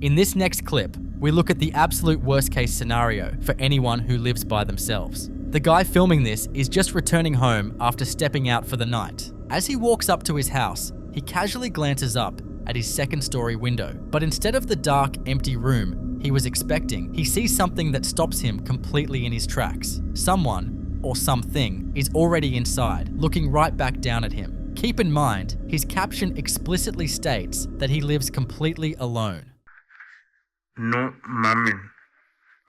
In this next clip, we look at the absolute worst case scenario for anyone who lives by themselves. The guy filming this is just returning home after stepping out for the night. As he walks up to his house, he casually glances up at his second-story window, but instead of the dark, empty room he was expecting, he sees something that stops him completely in his tracks. Someone, or something, is already inside, looking right back down at him. Keep in mind, his caption explicitly states that he lives completely alone. No mamen.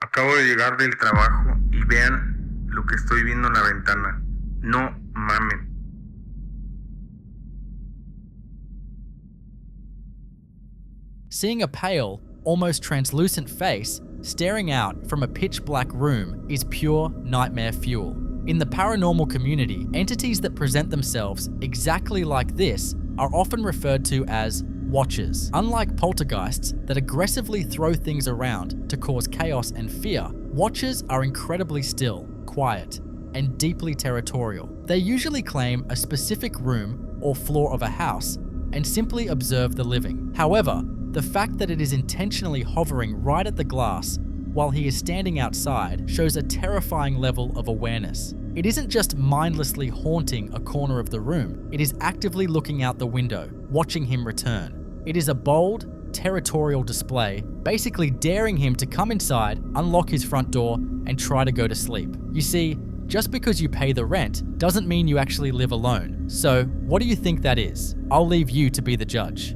Acabo de llegar del trabajo y vean lo que estoy viendo en la ventana. No mamen. Seeing a pale, almost translucent face staring out from a pitch-black room is pure nightmare fuel. In the paranormal community, entities that present themselves exactly like this are often referred to as watchers. Unlike poltergeists that aggressively throw things around to cause chaos and fear, watchers are incredibly still, quiet, and deeply territorial. They usually claim a specific room or floor of a house and simply observe the living. However, the fact that it is intentionally hovering right at the glass while he is standing outside shows a terrifying level of awareness. It isn't just mindlessly haunting a corner of the room, it is actively looking out the window, watching him return. It is a bold, territorial display, basically daring him to come inside, unlock his front door, and try to go to sleep. You see, just because you pay the rent doesn't mean you actually live alone. So, what do you think that is? I'll leave you to be the judge.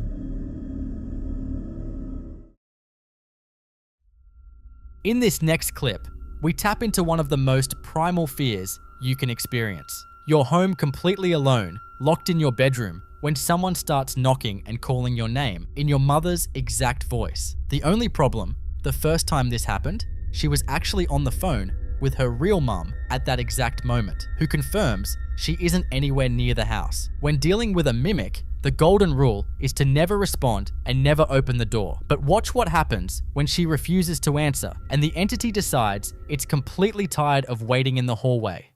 In this next clip, we tap into one of the most primal fears you can experience. You're home completely alone, locked in your bedroom, when someone starts knocking and calling your name in your mother's exact voice. The only problem, the first time this happened, she was actually on the phone with her real mum at that exact moment, who confirms she isn't anywhere near the house. When dealing with a mimic, the golden rule is to never respond and never open the door. But watch what happens when she refuses to answer and the entity decides it's completely tired of waiting in the hallway.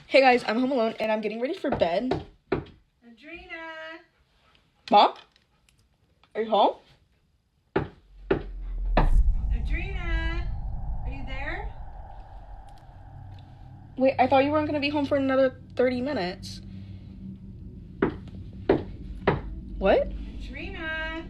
Hey guys, I'm home alone and I'm getting ready for bed. Adrena! Mom? Are you home? Adrena! Are you there? Wait, I thought you weren't gonna be home for another 30 minutes. What? Adrena!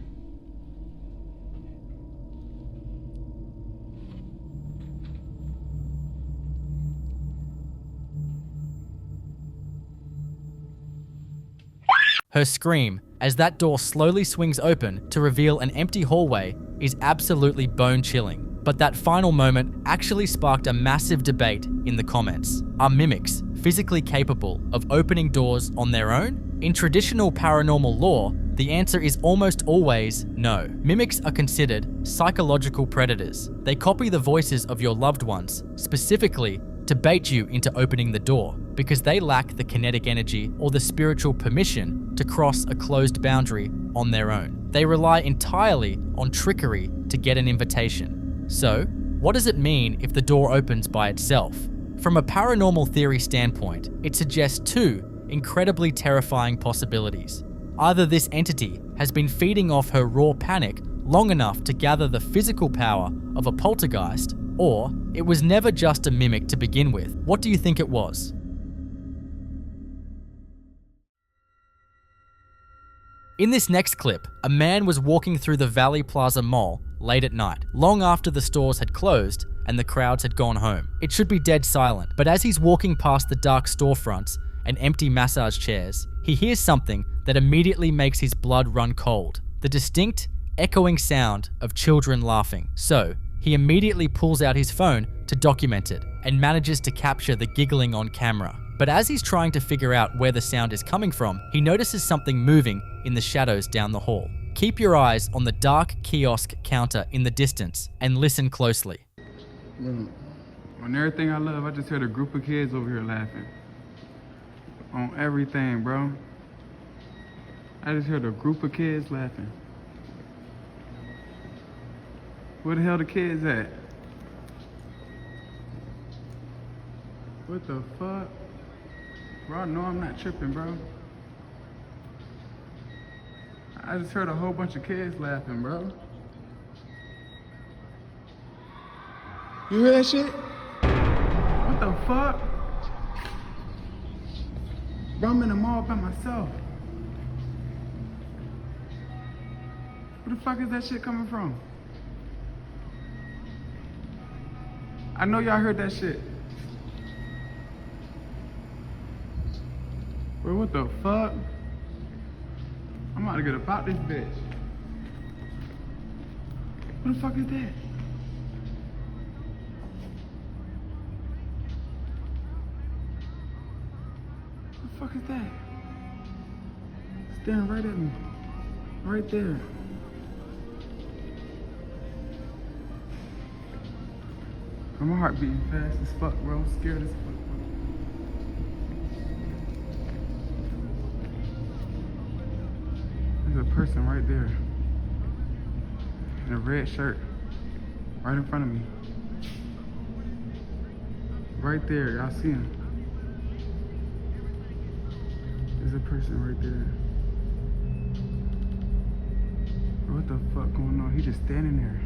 Her scream, as that door slowly swings open to reveal an empty hallway, is absolutely bone-chilling. But that final moment actually sparked a massive debate in the comments. Are mimics physically capable of opening doors on their own? In traditional paranormal lore, the answer is almost always no. Mimics are considered psychological predators. They copy the voices of your loved ones, specifically to bait you into opening the door, because they lack the kinetic energy or the spiritual permission to cross a closed boundary on their own. They rely entirely on trickery to get an invitation. So, what does it mean if the door opens by itself? From a paranormal theory standpoint, it suggests two incredibly terrifying possibilities. Either this entity has been feeding off her raw panic long enough to gather the physical power of a poltergeist, or it was never just a mimic to begin with. What do you think it was? In this next clip, a man was walking through the Valley Plaza Mall late at night, long after the stores had closed and the crowds had gone home. It should be dead silent, but as he's walking past the dark storefronts and empty massage chairs, he hears something that immediately makes his blood run cold. The distinct, echoing sound of children laughing. So, he immediately pulls out his phone to document it and manages to capture the giggling on camera. But as he's trying to figure out where the sound is coming from, he notices something moving in the shadows down the hall. Keep your eyes on the dark kiosk counter in the distance and listen closely. On everything I love, I just heard a group of kids over here laughing. On everything, bro. I just heard a group of kids laughing. Where the hell the kids at? What the fuck? Bro, I know I'm not tripping, bro. I just heard a whole bunch of kids laughing, bro. You hear that shit? What the fuck? Bro, I'm in the mall by myself. Where the fuck is that shit coming from? I know y'all heard that shit. Bro, what the fuck? I'm about to get about this bitch. What the fuck is that? What the fuck is that? Staring right at me. Right there. My heart beating fast as fuck, bro. I'm scared as fuck. There's a person right there in a red shirt right in front of me. Right there, y'all see him. There's a person right there. what the fuck going on? He just standing there.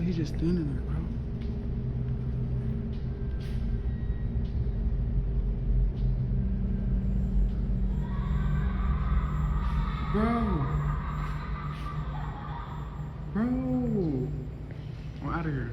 He just standing there, bro. Bro, I'm out of here.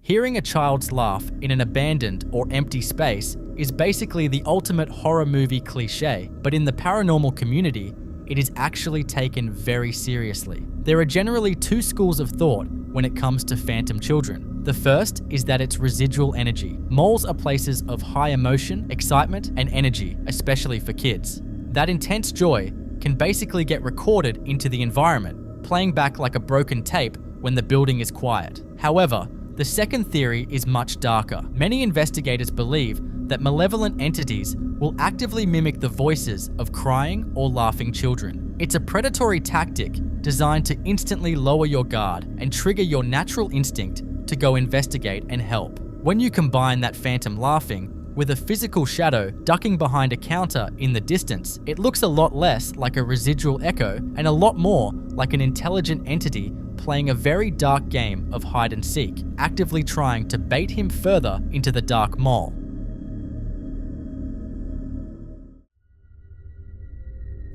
Hearing a child's laugh in an abandoned or empty space is basically the ultimate horror movie cliche, but in the paranormal community, it is actually taken very seriously. There are generally two schools of thought when it comes to phantom children. The first is that it's residual energy. Moles are places of high emotion, excitement, and energy, especially for kids. That intense joy can basically get recorded into the environment, playing back like a broken tape when the building is quiet. However, the second theory is much darker. Many investigators believe that malevolent entities will actively mimic the voices of crying or laughing children. It's a predatory tactic designed to instantly lower your guard and trigger your natural instinct to go investigate and help. When you combine that phantom laughing with a physical shadow ducking behind a counter in the distance, it looks a lot less like a residual echo and a lot more like an intelligent entity playing a very dark game of hide and seek, actively trying to bait him further into the dark mole.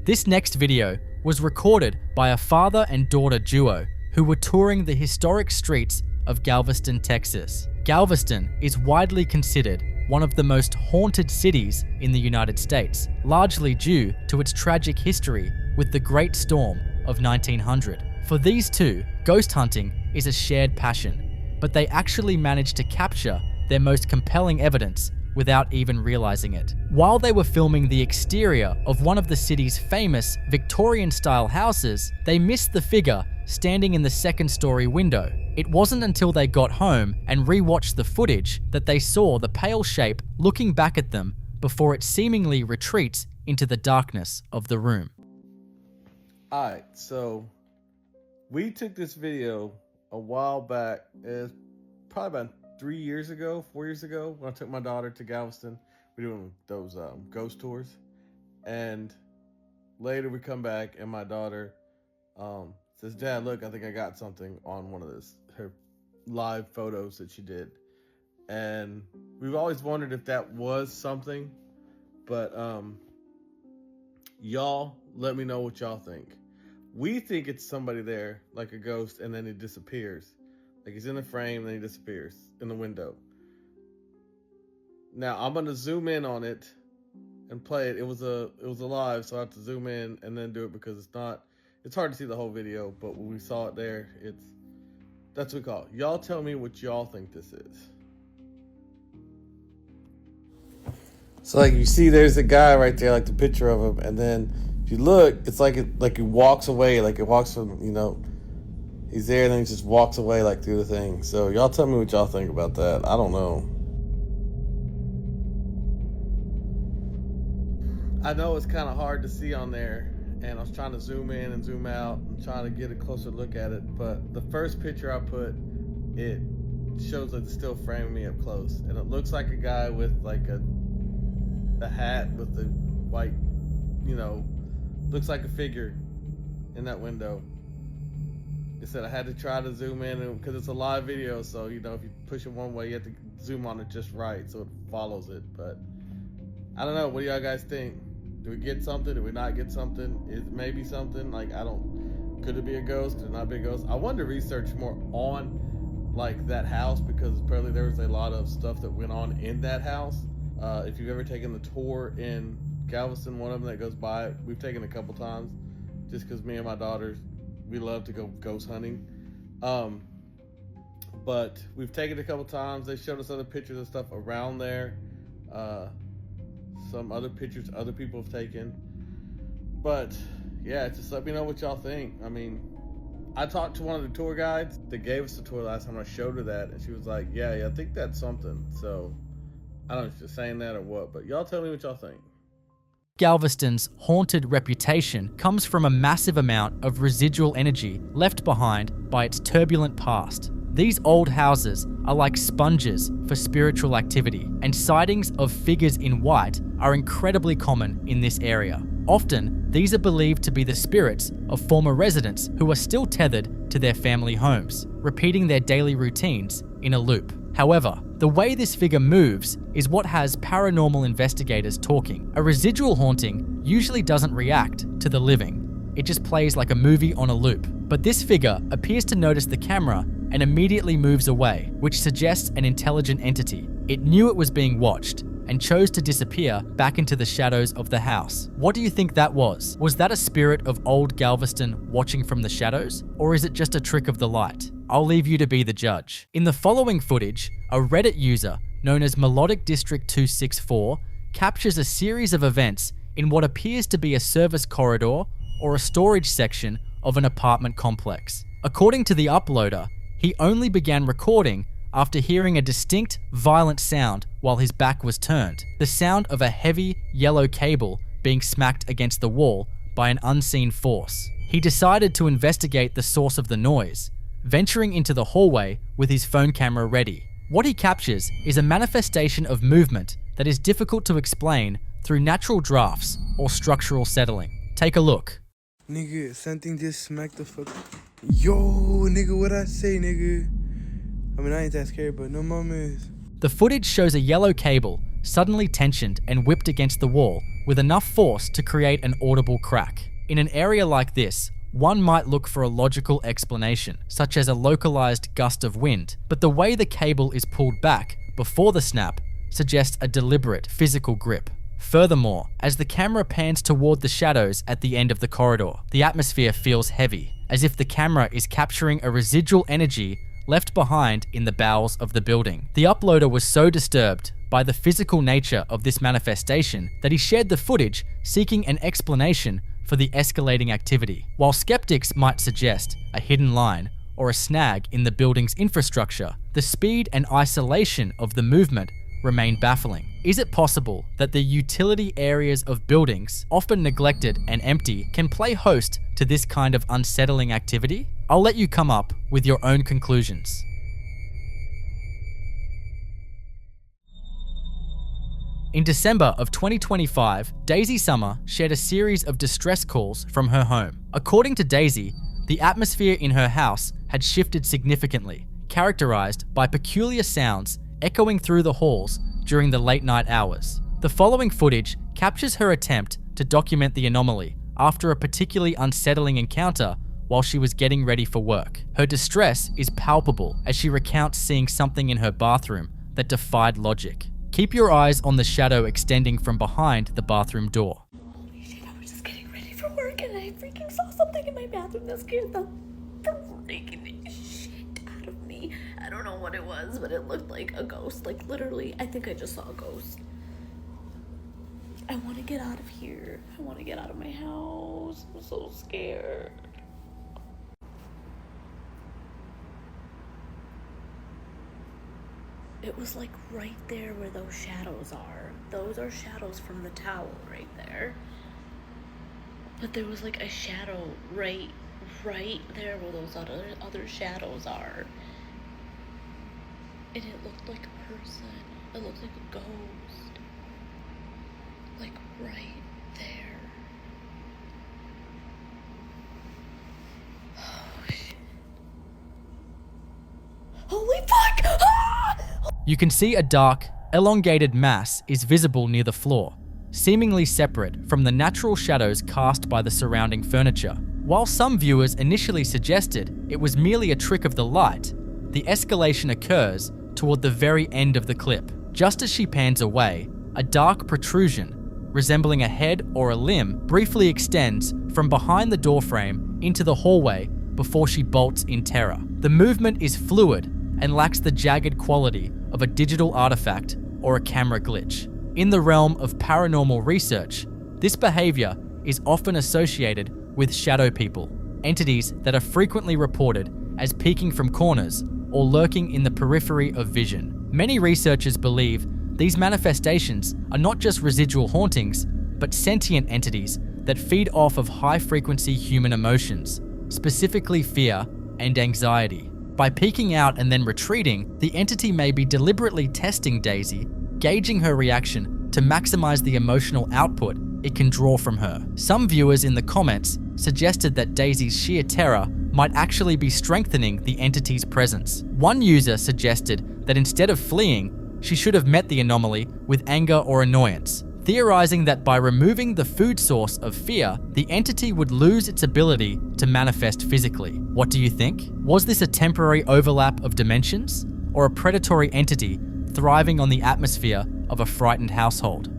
This next video was recorded by a father and daughter duo who were touring the historic streets of Galveston, Texas. Galveston is widely considered one of the most haunted cities in the United States, largely due to its tragic history with the Great Storm of 1900. For these two, ghost hunting is a shared passion, but they actually managed to capture their most compelling evidence without even realizing it. While they were filming the exterior of one of the city's famous Victorian-style houses, they missed the figure standing in the second-story window. It wasn't until they got home and re-watched the footage that they saw the pale shape looking back at them before it seemingly retreats into the darkness of the room. Alright, so we took this video a while back. It's probably about 4 years ago when I took my daughter to Galveston. We're doing those ghost tours, and later we come back and my daughter says, "Dad, look, I think I got something on one of her live photos that she did." And we've always wondered if that was something, but y'all let me know what y'all think. We think it's somebody there, like a ghost, and then he disappears. Like he's in the frame, then he disappears in the window. Now I'm gonna zoom in on it and play it. It was a live, so I have to zoom in and then do it because it's hard to see the whole video, but when we saw it there, that's what we call it. Y'all tell me what y'all think this is. So like you see there's a guy right there, like the picture of him, and then if you look, it's like he walks away, like it walks from, he's there and then he just walks away like through the thing. So y'all tell me what y'all think about that. I don't know. I know it's kind of hard to see on there, and I was trying to zoom in and zoom out and trying to get a closer look at it, but the first picture I put, it shows like it's still framing me up close, and it looks like a guy with like a hat with the white, looks like a figure in that window. It said I had to try to zoom in because it's a live video, so if you push it one way, you have to zoom on it just right so it follows it. But I don't know. What do y'all guys think? Do we get something? Do we not get something? Is it maybe something? Could it be a ghost? Could it not be a ghost? I wanted to research more on that house because apparently there was a lot of stuff that went on in that house. If you've ever taken the tour in Galveston, one of them that goes by, we've taken a couple times just because me and my daughters, we love to go ghost hunting. But we've taken it a couple times. They showed us other pictures and stuff around there. Some other pictures other people have taken. But yeah, just let me know what y'all think. I mean, I talked to one of the tour guides that gave us the tour last time. I showed her that and she was like, yeah, I think that's something. So I don't know if she's saying that or what, but y'all tell me what y'all think. Galveston's haunted reputation comes from a massive amount of residual energy left behind by its turbulent past. These old houses are like sponges for spiritual activity, and sightings of figures in white are incredibly common in this area. Often, these are believed to be the spirits of former residents who are still tethered to their family homes, repeating their daily routines in a loop. However, the way this figure moves is what has paranormal investigators talking. A residual haunting usually doesn't react to the living. It just plays like a movie on a loop. But this figure appears to notice the camera and immediately moves away, which suggests an intelligent entity. It knew it was being watched and chose to disappear back into the shadows of the house. What do you think that was? Was that a spirit of old Galveston watching from the shadows? Or is it just a trick of the light? I'll leave you to be the judge. In the following footage, a Reddit user known as Melodic District 264 captures a series of events in what appears to be a service corridor or a storage section of an apartment complex. According to the uploader, he only began recording after hearing a distinct, violent sound while his back was turned. The sound of a heavy, yellow cable being smacked against the wall by an unseen force. He decided to investigate the source of the noise, venturing into the hallway with his phone camera ready. What he captures is a manifestation of movement that is difficult to explain through natural drafts or structural settling. Take a look. Nigga, something just smacked the fuck. Yo, nigga, what I say, nigga? I mean, I ain't that scared, but no mames. The footage shows a yellow cable suddenly tensioned and whipped against the wall with enough force to create an audible crack. In an area like this, one might look for a logical explanation, such as a localized gust of wind, but the way the cable is pulled back before the snap suggests a deliberate physical grip. Furthermore, as the camera pans toward the shadows at the end of the corridor, the atmosphere feels heavy, as if the camera is capturing a residual energy left behind in the bowels of the building. The uploader was so disturbed by the physical nature of this manifestation that he shared the footage seeking an explanation for the escalating activity. While skeptics might suggest a hidden line or a snag in the building's infrastructure, the speed and isolation of the movement remain baffling. Is it possible that the utility areas of buildings, often neglected and empty, can play host to this kind of unsettling activity? I'll let you come up with your own conclusions. In December of 2025, Daisy Summer shared a series of distress calls from her home. According to Daisy, the atmosphere in her house had shifted significantly, characterized by peculiar sounds echoing through the halls during the late night hours. The following footage captures her attempt to document the anomaly after a particularly unsettling encounter while she was getting ready for work. Her distress is palpable as she recounts seeing something in her bathroom that defied logic. Keep your eyes on the shadow extending from behind the bathroom door. Holy shit, I was just getting ready for work and I freaking saw something in my bathroom that scared the freaking shit out of me. I don't know what it was, but it looked like a ghost. Like literally, I think I just saw a ghost. I want to get out of here. I want to get out of my house. I'm so scared. It was like right there where those shadows are. Those are shadows from the towel right there. But there was like a shadow right there where those other shadows are. And it looked like a person. It looked like a ghost. Like right there. Oh shit. Holy fuck! Ah! You can see a dark, elongated mass is visible near the floor, seemingly separate from the natural shadows cast by the surrounding furniture. While some viewers initially suggested it was merely a trick of the light, the escalation occurs toward the very end of the clip. Just as she pans away, a dark protrusion, resembling a head or a limb, briefly extends from behind the doorframe into the hallway before she bolts in terror. The movement is fluid and lacks the jagged quality of a digital artifact or a camera glitch. In the realm of paranormal research, this behavior is often associated with shadow people, entities that are frequently reported as peeking from corners or lurking in the periphery of vision. Many researchers believe these manifestations are not just residual hauntings, but sentient entities that feed off of high-frequency human emotions, specifically fear and anxiety. By peeking out and then retreating, the entity may be deliberately testing Daisy, gauging her reaction to maximize the emotional output it can draw from her. Some viewers in the comments suggested that Daisy's sheer terror might actually be strengthening the entity's presence. One user suggested that instead of fleeing, she should have met the anomaly with anger or annoyance, theorizing that by removing the food source of fear, the entity would lose its ability to manifest physically. What do you think? Was this a temporary overlap of dimensions, or a predatory entity thriving on the atmosphere of a frightened household?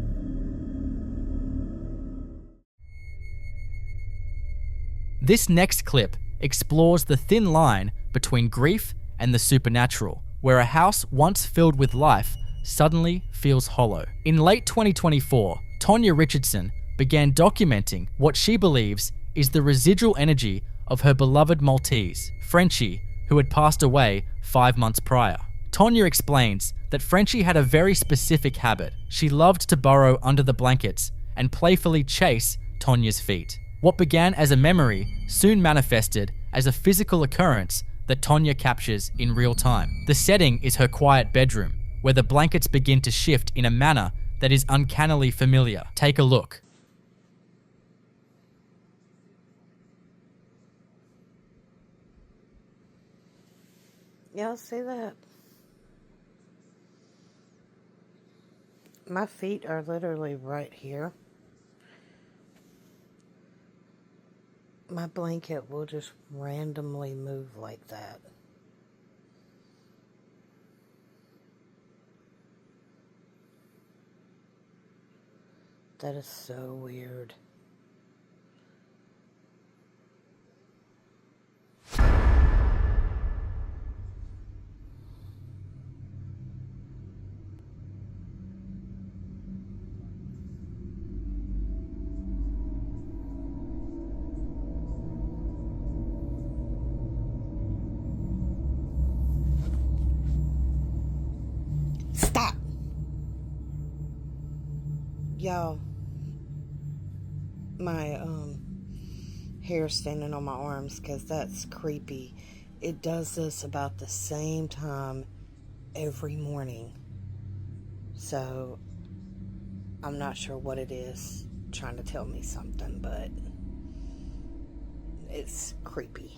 This next clip explores the thin line between grief and the supernatural, where a house once filled with life suddenly feels hollow. In late 2024, Tonya Richardson began documenting what she believes is the residual energy of her beloved Maltese, Frenchie, who had passed away 5 months prior. Tonya explains that Frenchie had a very specific habit. She loved to burrow under the blankets and playfully chase Tonya's feet. What began as a memory soon manifested as a physical occurrence that Tonya captures in real time. The setting is her quiet bedroom, where the blankets begin to shift in a manner that is uncannily familiar. Take a look. Y'all see that? My feet are literally right here. My blanket will just randomly move like that. That is so weird. Stop! Y'all, my hair standing on my arms because that's creepy. It does this about the same time every morning. So I'm not sure what it is trying to tell me something, but it's creepy.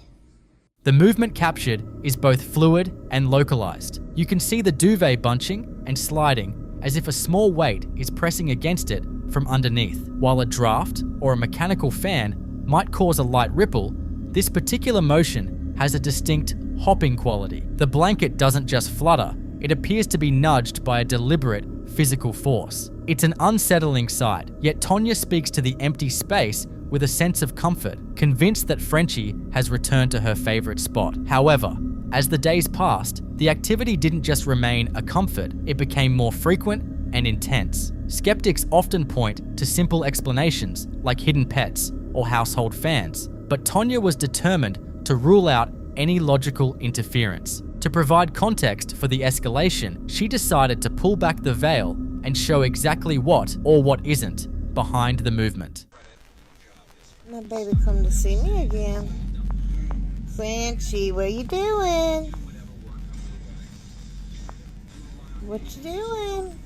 The movement captured is both fluid and localized. You can see the duvet bunching and sliding as if a small weight is pressing against it from underneath. While a draft or a mechanical fan might cause a light ripple, this particular motion has a distinct hopping quality. The blanket doesn't just flutter, it appears to be nudged by a deliberate physical force. It's an unsettling sight, yet Tonya speaks to the empty space with a sense of comfort, convinced that Frenchie has returned to her favorite spot. However, as the days passed, the activity didn't just remain a comfort, it became more frequent and intense. Skeptics often point to simple explanations like hidden pets or household fans, but Tonya was determined to rule out any logical interference. To provide context for the escalation, she decided to pull back the veil and show exactly what or what isn't behind the movement. My baby come to see me again. Frenchie, what you doing? What you doing?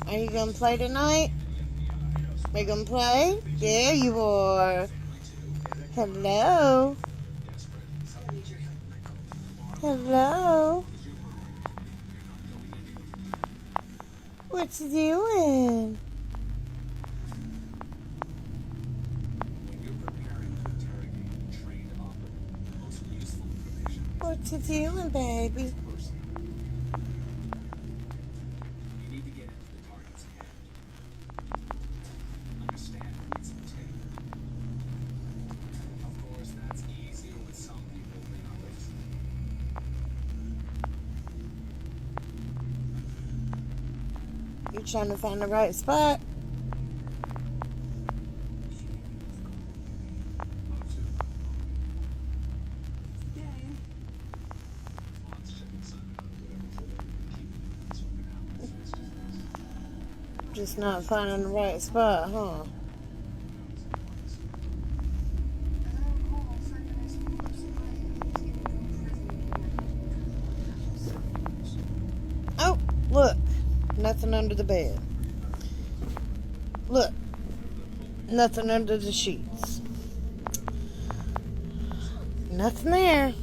Are you gonna play tonight? Are you gonna play? There you are. Hello. Hello. What you doing? What you doing, baby? You're trying to find the right spot. Just not finding the right spot, huh? nothing under the bed. Look, nothing under the sheets. Nothing there.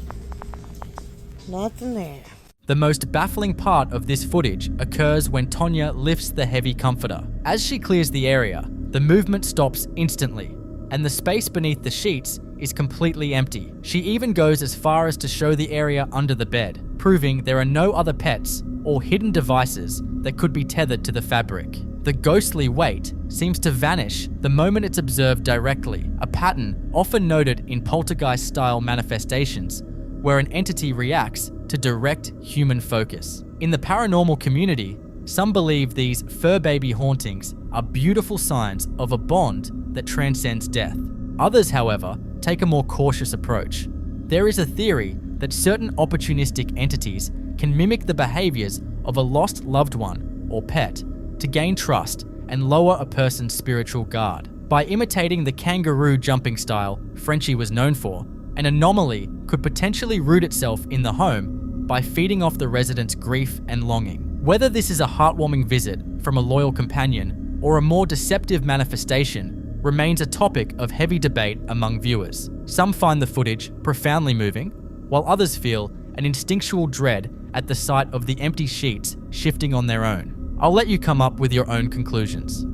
Nothing there. The most baffling part of this footage occurs when Tonya lifts the heavy comforter. As she clears the area, the movement stops instantly, and the space beneath the sheets is completely empty. She even goes as far as to show the area under the bed, proving there are no other pets or hidden devices that could be tethered to the fabric. The ghostly weight seems to vanish the moment it's observed directly, a pattern often noted in poltergeist-style manifestations where an entity reacts to direct human focus. In the paranormal community, some believe these fur baby hauntings are beautiful signs of a bond that transcends death. Others, however, take a more cautious approach. There is a theory that certain opportunistic entities can mimic the behaviors of a lost loved one or pet to gain trust and lower a person's spiritual guard. By imitating the kangaroo jumping style Frenchie was known for, an anomaly could potentially root itself in the home by feeding off the residents' grief and longing. Whether this is a heartwarming visit from a loyal companion or a more deceptive manifestation remains a topic of heavy debate among viewers. Some find the footage profoundly moving, while others feel an instinctual dread at the sight of the empty sheets shifting on their own. I'll let you come up with your own conclusions.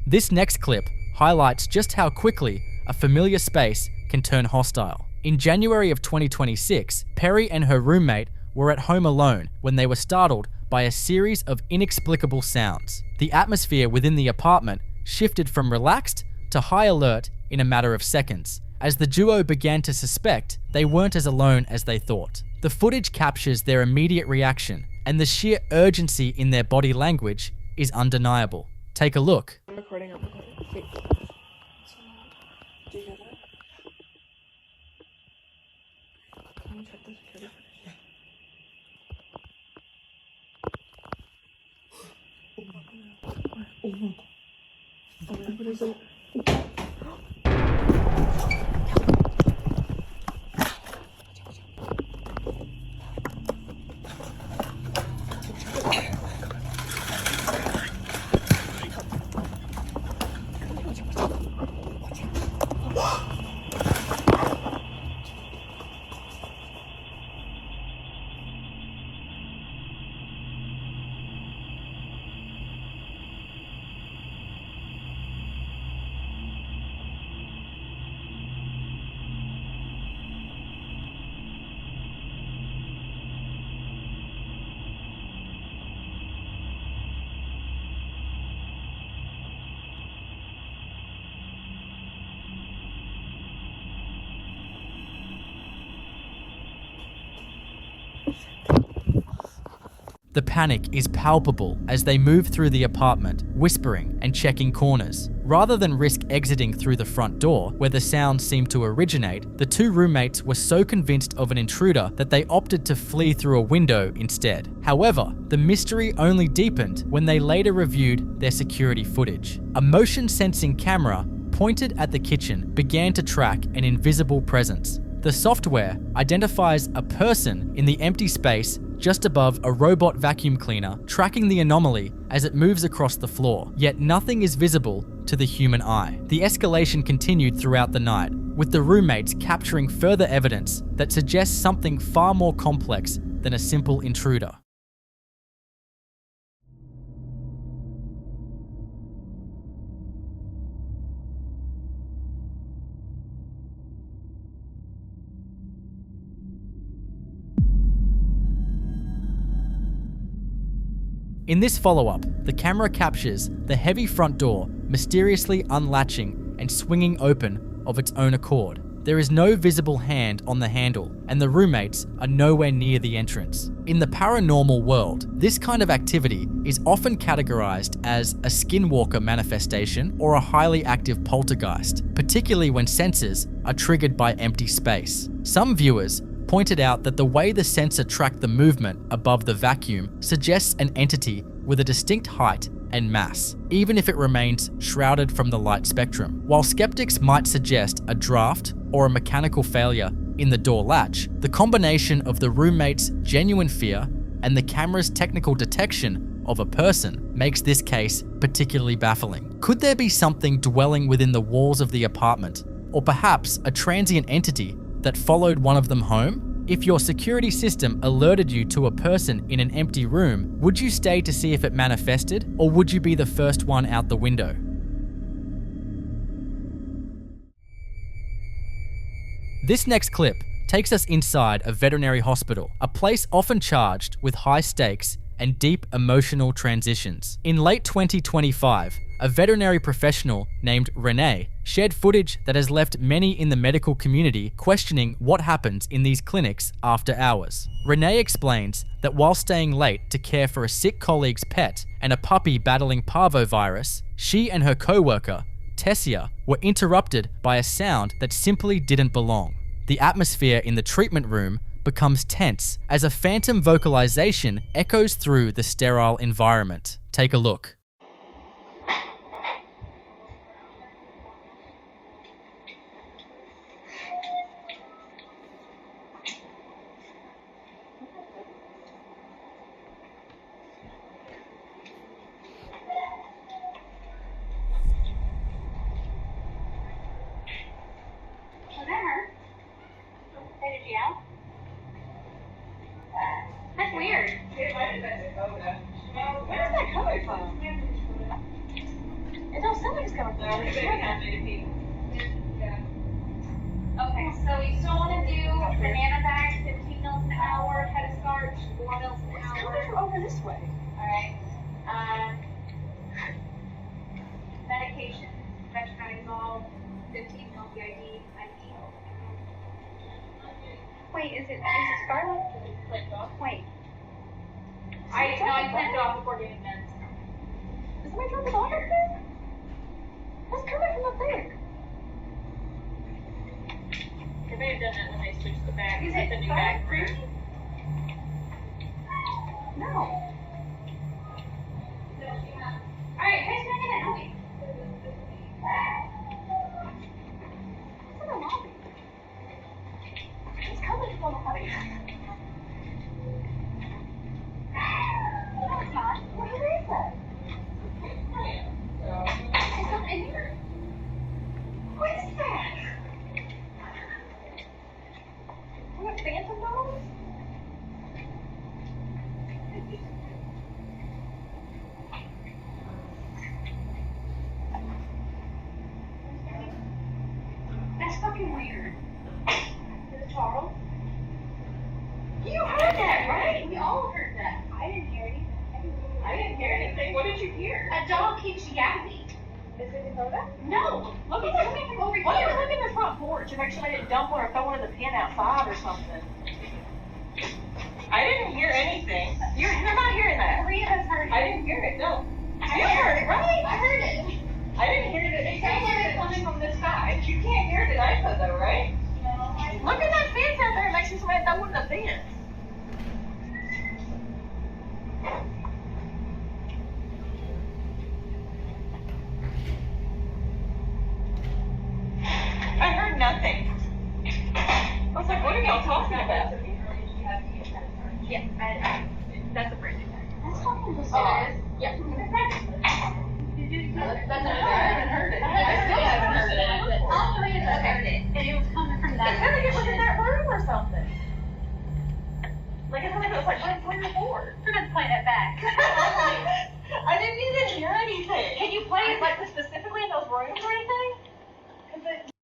This next clip highlights just how quickly a familiar space can turn hostile. In January of 2026, Perry and her roommate were at home alone when they were startled by a series of inexplicable sounds. The atmosphere within the apartment shifted from relaxed to high alert in a matter of seconds, as the duo began to suspect they weren't as alone as they thought. The footage captures their immediate reaction, and the sheer urgency in their body language is undeniable. Take a look. I'm recording. Wait. Do you hear that? Can you check the security footage? Oh my god. What is it? The panic is palpable as they move through the apartment, whispering and checking corners. Rather than risk exiting through the front door, where the sounds seemed to originate, the two roommates were so convinced of an intruder that they opted to flee through a window instead. However, the mystery only deepened when they later reviewed their security footage. A motion-sensing camera pointed at the kitchen began to track an invisible presence. The software identifies a person in the empty space just above a robot vacuum cleaner, tracking the anomaly as it moves across the floor, yet nothing is visible to the human eye. The escalation continued throughout the night, with the roommates capturing further evidence that suggests something far more complex than a simple intruder. In this follow-up, the camera captures the heavy front door mysteriously unlatching and swinging open of its own accord. There is no visible hand on the handle, and the roommates are nowhere near the entrance. In the paranormal world, this kind of activity is often categorized as a skinwalker manifestation or a highly active poltergeist, particularly when senses are triggered by empty space. Some viewers pointed out that the way the sensor tracked the movement above the vacuum suggests an entity with a distinct height and mass, even if it remains shrouded from the light spectrum. While skeptics might suggest a draft or a mechanical failure in the door latch, the combination of the roommate's genuine fear and the camera's technical detection of a person makes this case particularly baffling. Could there be something dwelling within the walls of the apartment, or perhaps a transient entity that followed one of them home? If your security system alerted you to a person in an empty room, would you stay to see if it manifested, or would you be the first one out the window? This next clip takes us inside a veterinary hospital, a place often charged with high stakes and deep emotional transitions. In late 2025, a veterinary professional named Renee shared footage that has left many in the medical community questioning what happens in these clinics after hours. Renee explains that while staying late to care for a sick colleague's pet and a puppy battling parvovirus, she and her co-worker, Tessia, were interrupted by a sound that simply didn't belong. The atmosphere in the treatment room becomes tense as a phantom vocalization echoes through the sterile environment. Take a look. That's weird. Where is that coming from? It don't sound like it's coming from. Okay, so we still want to do banana bags, 15 mils an hour, head of starch, 4 mils an hour. It's coming from over this way. Alright. Medication, veterinol, 15 mils BID, ideal. Wait, is it Scarlet? Wait. I clicked it off before getting meds. Is somebody trying to dog up there? What's coming from up there? They may have done that when they switched the bag. Is it the new bag for it? No. Alright, guys, can I get that help? It's in the lobby. It's coming from the lobby. No, it's not. Where is that? It's not in here. What is that? What, phantom dolls? That's fucking weird. Is it Charles? You heard that, right? We all heard that. I didn't hear anything. I didn't hear anything. What did you hear? A dog keeps yapping. Is it Dakota? No. Look at this coming from over here. Why don't you look at the front porch and make sure they didn't dump one or throw one in the pen outside or something? I didn't hear anything. You're not hearing that. Maria has heard it. I didn't hear it, no. You heard it, right? I heard it. I didn't hear it. It sounds like it's coming from this side. You can't hear the iPhone though, right? No. Look at that fence out there. It makes you somebody throw one in the fence. I heard nothing. I was like, what are y'all talking about? Yeah, that's a brand new bag. That's fucking bizarre. Yeah. That's I haven't heard it. I still haven't heard it. All three of us heard it. And it was coming from that. It sounded like it was in that room or something. Like it sounded like it was like right behind the board. We're gonna play that back. I didn't even hear anything. Can you play it like specifically in those rooms or anything?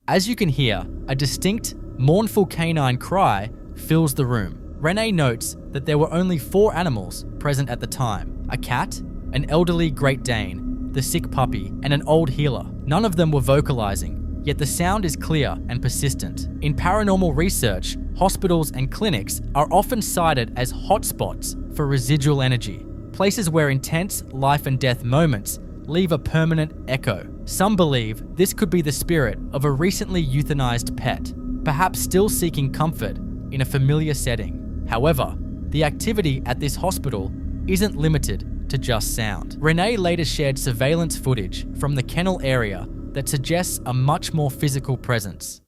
As you can hear, a distinct, mournful canine cry fills the room. Renee notes that there were only 4 animals present at the time: a cat, an elderly Great Dane, the sick puppy, and an old healer. None of them were vocalizing, yet the sound is clear and persistent. In paranormal research, hospitals and clinics are often cited as hotspots for residual energy, places where intense life and death moments leave a permanent echo. Some believe this could be the spirit of a recently euthanized pet, perhaps still seeking comfort in a familiar setting. However, the activity at this hospital isn't limited to just sound. Renee later shared surveillance footage from the kennel area that suggests a much more physical presence.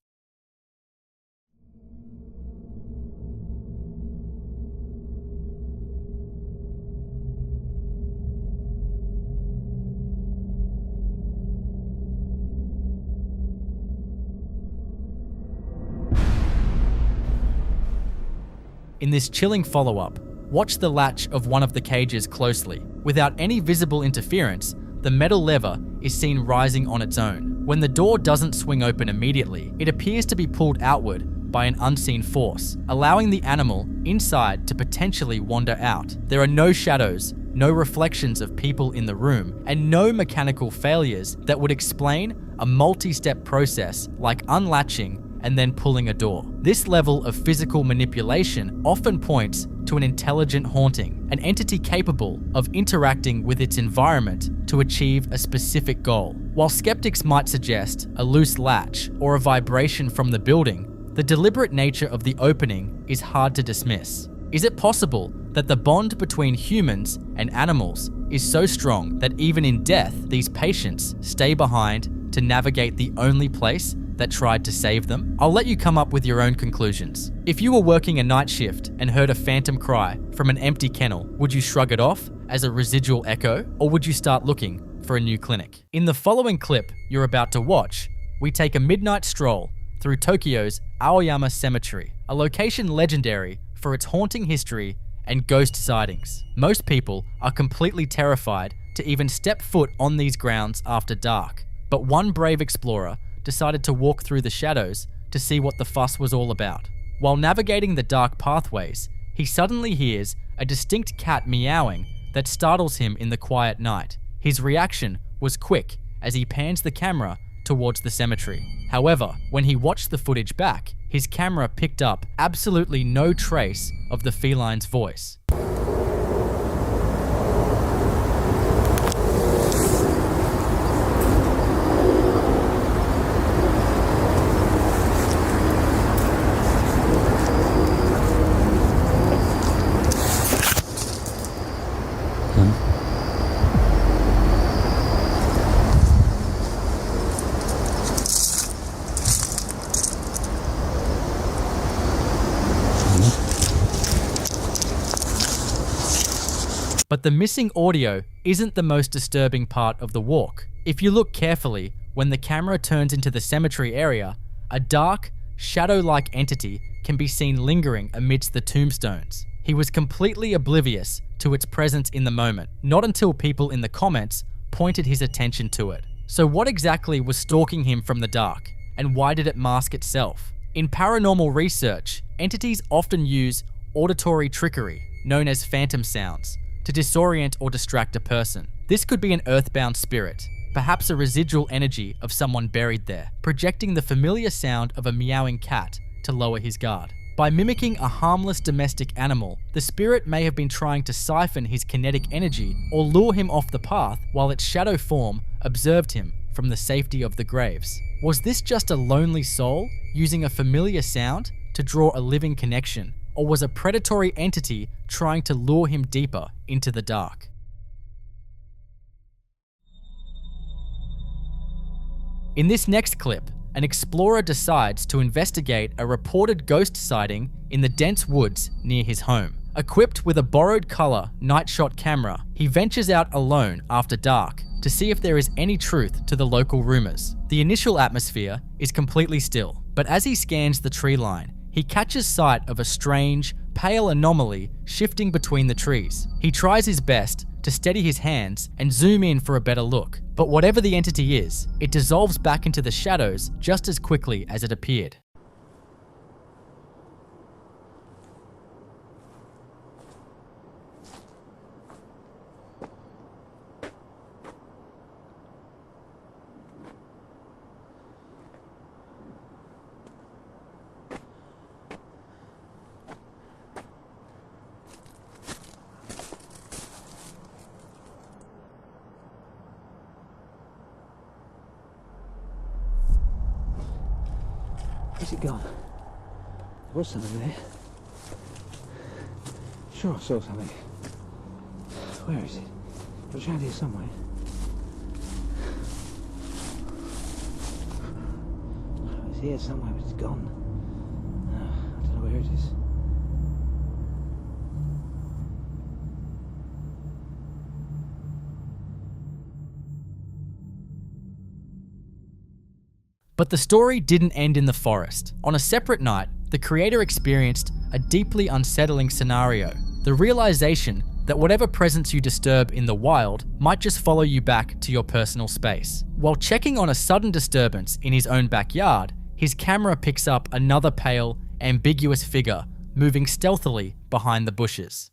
In this chilling follow-up, watch the latch of one of the cages closely. Without any visible interference, the metal lever is seen rising on its own. When the door doesn't swing open immediately, it appears to be pulled outward by an unseen force, allowing the animal inside to potentially wander out. There are no shadows, no reflections of people in the room, and no mechanical failures that would explain a multi-step process like unlatching and then pulling a door. This level of physical manipulation often points to an intelligent haunting, an entity capable of interacting with its environment to achieve a specific goal. While skeptics might suggest a loose latch or a vibration from the building, the deliberate nature of the opening is hard to dismiss. Is it possible that the bond between humans and animals is so strong that even in death, these patients stay behind to navigate the only place that tried to save them? I'll let you come up with your own conclusions. If you were working a night shift and heard a phantom cry from an empty kennel, would you shrug it off as a residual echo, or would you start looking for a new clinic? In the following clip you're about to watch, we take a midnight stroll through Tokyo's Aoyama Cemetery, a location legendary for its haunting history and ghost sightings. Most people are completely terrified to even step foot on these grounds after dark, but one brave explorer decided to walk through the shadows to see what the fuss was all about. While navigating the dark pathways, he suddenly hears a distinct cat meowing that startles him in the quiet night. His reaction was quick as he pans the camera towards the cemetery. However, when he watched the footage back, his camera picked up absolutely no trace of the feline's voice. But the missing audio isn't the most disturbing part of the walk. If you look carefully, when the camera turns into the cemetery area, a dark, shadow-like entity can be seen lingering amidst the tombstones. He was completely oblivious to its presence in the moment, not until people in the comments pointed his attention to it. So what exactly was stalking him from the dark, and why did it mask itself? In paranormal research, entities often use auditory trickery, known as phantom sounds, to disorient or distract a person. This could be an earthbound spirit, perhaps a residual energy of someone buried there, projecting the familiar sound of a meowing cat to lower his guard. By mimicking a harmless domestic animal, the spirit may have been trying to siphon his kinetic energy or lure him off the path while its shadow form observed him from the safety of the graves. Was this just a lonely soul using a familiar sound to draw a living connection, or was a predatory entity trying to lure him deeper into the dark? In this next clip, an explorer decides to investigate a reported ghost sighting in the dense woods near his home. Equipped with a borrowed color night shot camera, he ventures out alone after dark to see if there is any truth to the local rumors. The initial atmosphere is completely still, but as he scans the tree line, he catches sight of a strange, pale anomaly shifting between the trees. He tries his best to steady his hands and zoom in for a better look, but whatever the entity is, it dissolves back into the shadows just as quickly as it appeared. Where's it gone? There was something there. Sure I saw something. Where is it? It was around here somewhere. It's here somewhere, but it's gone. I don't know where it is. But the story didn't end in the forest. On a separate night, the creator experienced a deeply unsettling scenario. The realization that whatever presence you disturb in the wild might just follow you back to your personal space. While checking on a sudden disturbance in his own backyard, his camera picks up another pale, ambiguous figure moving stealthily behind the bushes.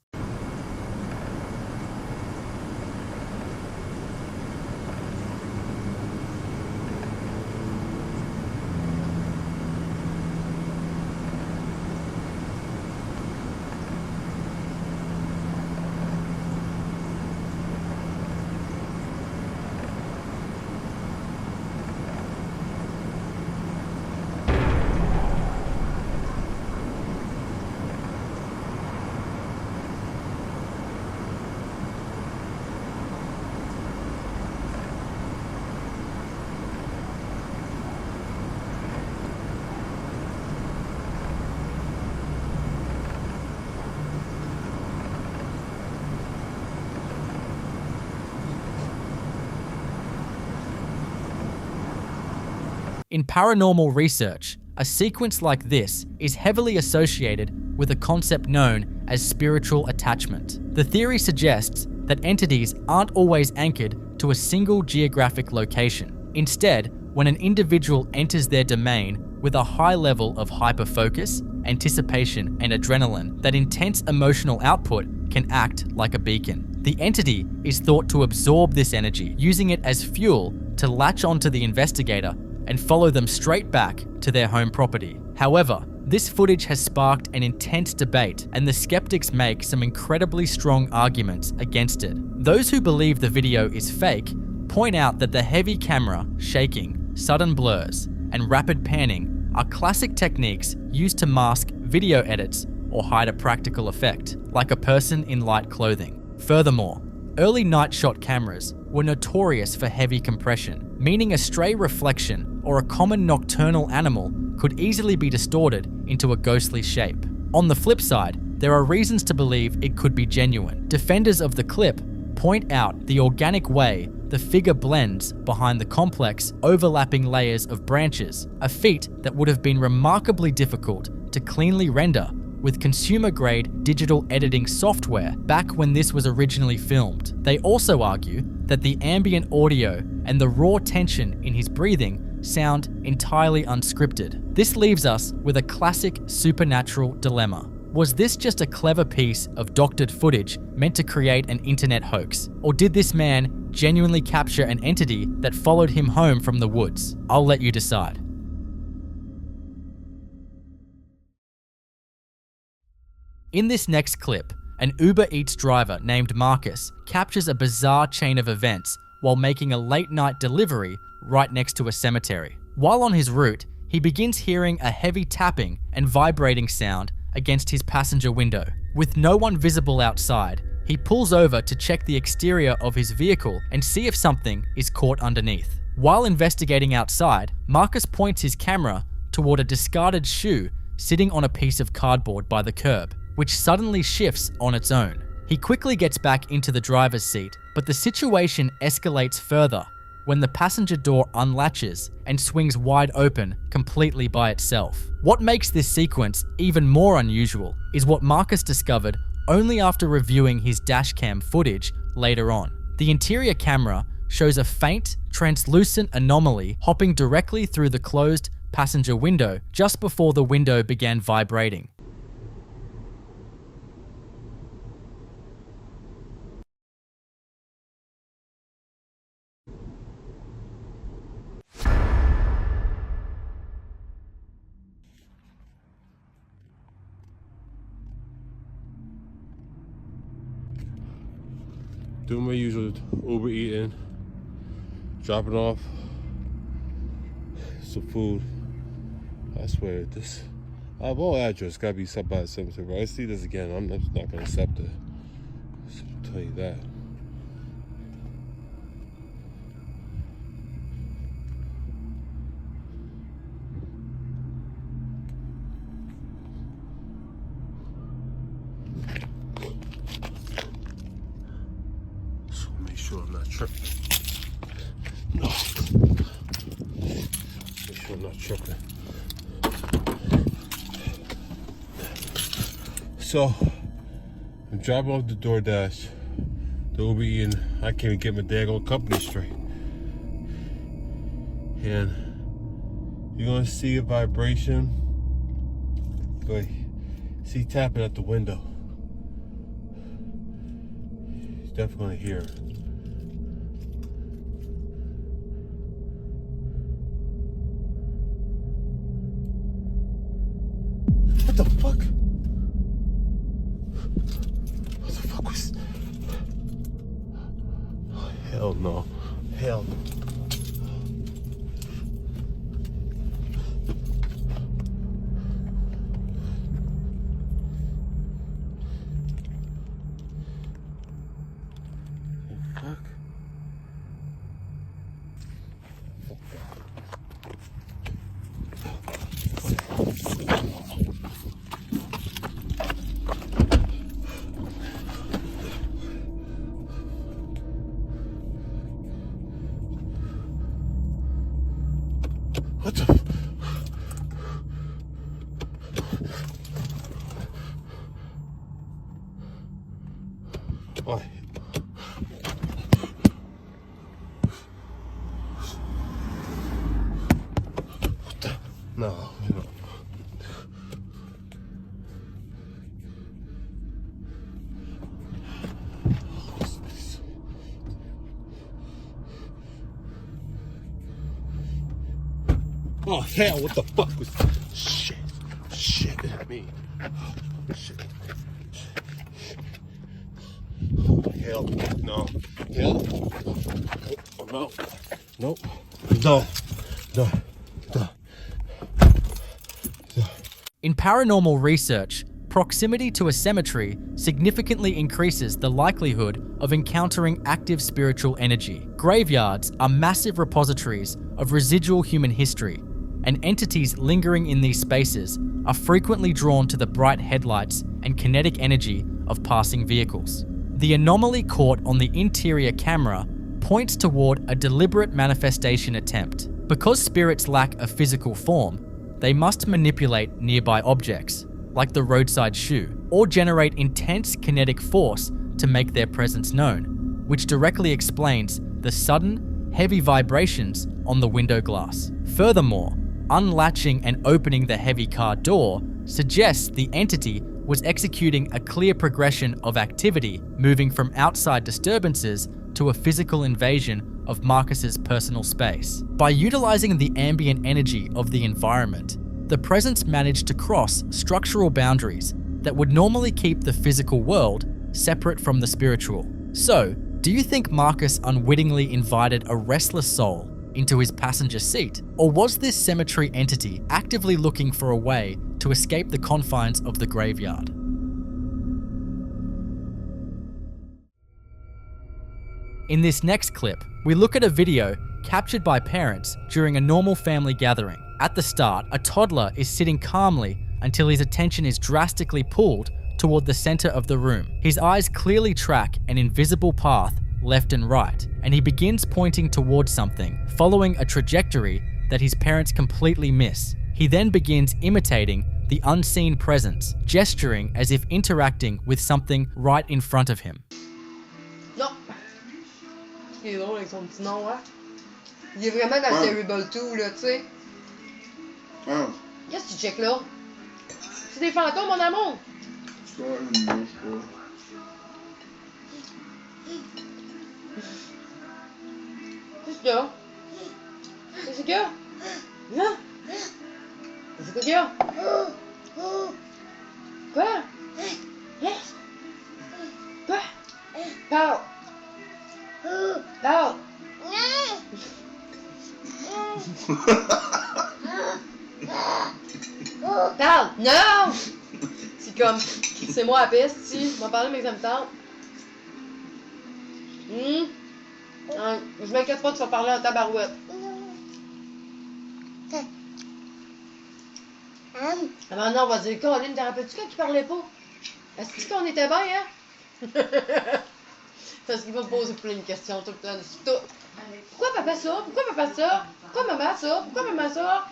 In paranormal research, a sequence like this is heavily associated with a concept known as spiritual attachment. The theory suggests that entities aren't always anchored to a single geographic location. Instead, when an individual enters their domain with a high level of hyperfocus, anticipation, and adrenaline, that intense emotional output can act like a beacon. The entity is thought to absorb this energy, using it as fuel to latch onto the investigator and follow them straight back to their home property. However, this footage has sparked an intense debate, and the skeptics make some incredibly strong arguments against it. Those who believe the video is fake point out that the heavy camera, shaking, sudden blurs, and rapid panning are classic techniques used to mask video edits or hide a practical effect, like a person in light clothing. Furthermore, early night shot cameras were notorious for heavy compression, meaning a stray reflection or a common nocturnal animal could easily be distorted into a ghostly shape. On the flip side, there are reasons to believe it could be genuine. Defenders of the clip point out the organic way the figure blends behind the complex, overlapping layers of branches, a feat that would have been remarkably difficult to cleanly render with consumer-grade digital editing software back when this was originally filmed. They also argue that the ambient audio and the raw tension in his breathing sound entirely unscripted. This leaves us with a classic supernatural dilemma. Was this just a clever piece of doctored footage meant to create an internet hoax? Or did this man genuinely capture an entity that followed him home from the woods? I'll let you decide. In this next clip, an Uber Eats driver named Marcus captures a bizarre chain of events while making a late-night delivery right next to a cemetery. While on his route, he begins hearing a heavy tapping and vibrating sound against his passenger window. With no one visible outside, he pulls over to check the exterior of his vehicle and see if something is caught underneath. While investigating outside, Marcus points his camera toward a discarded shoe sitting on a piece of cardboard by the curb, which suddenly shifts on its own. He quickly gets back into the driver's seat, but the situation escalates further when the passenger door unlatches and swings wide open completely by itself. What makes this sequence even more unusual is what Marcus discovered only after reviewing his dashcam footage later on. The interior camera shows a faint, translucent anomaly hopping directly through the closed passenger window just before the window began vibrating. Doing my usual Uber eating, dropping off some food. I swear this all address gotta be set by the cemetery, bro. I see this again, I'm just not gonna accept it. I'll tell you that. I'm not tripping. No. Make sure I'm not tripping. So I'm driving off the DoorDash, the Uber Eats, and I can't even get my daggone company straight. And you're gonna see a vibration, but see tapping at the window. You're definitely gonna hear it. What the fuck? What the fuck was... Oh, hell no. Hell no. What the? Why? What the? No, no. Oh hell, what the fuck was shit? Shit at me. Shit. Hell no. Hell. Oh, no. Nope. No. No. No. In paranormal research, proximity to a cemetery significantly increases the likelihood of encountering active spiritual energy. Graveyards are massive repositories of residual human history, and entities lingering in these spaces are frequently drawn to the bright headlights and kinetic energy of passing vehicles. The anomaly caught on the interior camera points toward a deliberate manifestation attempt. Because spirits lack a physical form, they must manipulate nearby objects, like the roadside shoe, or generate intense kinetic force to make their presence known, which directly explains the sudden, heavy vibrations on the window glass. Furthermore, unlatching and opening the heavy car door suggests the entity was executing a clear progression of activity, moving from outside disturbances to a physical invasion of Marcus's personal space. By utilizing the ambient energy of the environment, the presence managed to cross structural boundaries that would normally keep the physical world separate from the spiritual. So, do you think Marcus unwittingly invited a restless soul into his passenger seat? Or was this cemetery entity actively looking for a way to escape the confines of the graveyard? In this next clip, we look at a video captured by parents during a normal family gathering. At the start, a toddler is sitting calmly until his attention is drastically pulled toward the center of the room. His eyes clearly track an invisible path left and right, and he begins pointing towards something, following a trajectory that his parents completely miss. He then begins imitating the unseen presence, gesturing as if interacting with something right in front of him. Non. Il est drôle avec son petit nom, hein? Il est vraiment dans Terrible 2, là, tu sais. Qu'est-ce que tu checkes là? C'est des fantômes, mon amour! Qu'est-ce qu'il y a? Qu'est-ce qu'il y a? Hein? Qu'est-ce qu'il y a? Quoi? Hein? Quoi? Parle! Parle! Parle! Non! C'est comme, c'est moi à piste, si. Je vais parler, mais ça me tente. Je m'inquiète pas, tu vas parler en tabarouette. Ah maintenant, on va dire, Colin, te rappelles-tu quand tu parlais pas? Est-ce qu'on était bien, hein? Parce qu'il va me poser plein de questions tout le temps. Pourquoi papa ça? Pourquoi papa ça? Pourquoi maman ça? Pourquoi maman ça?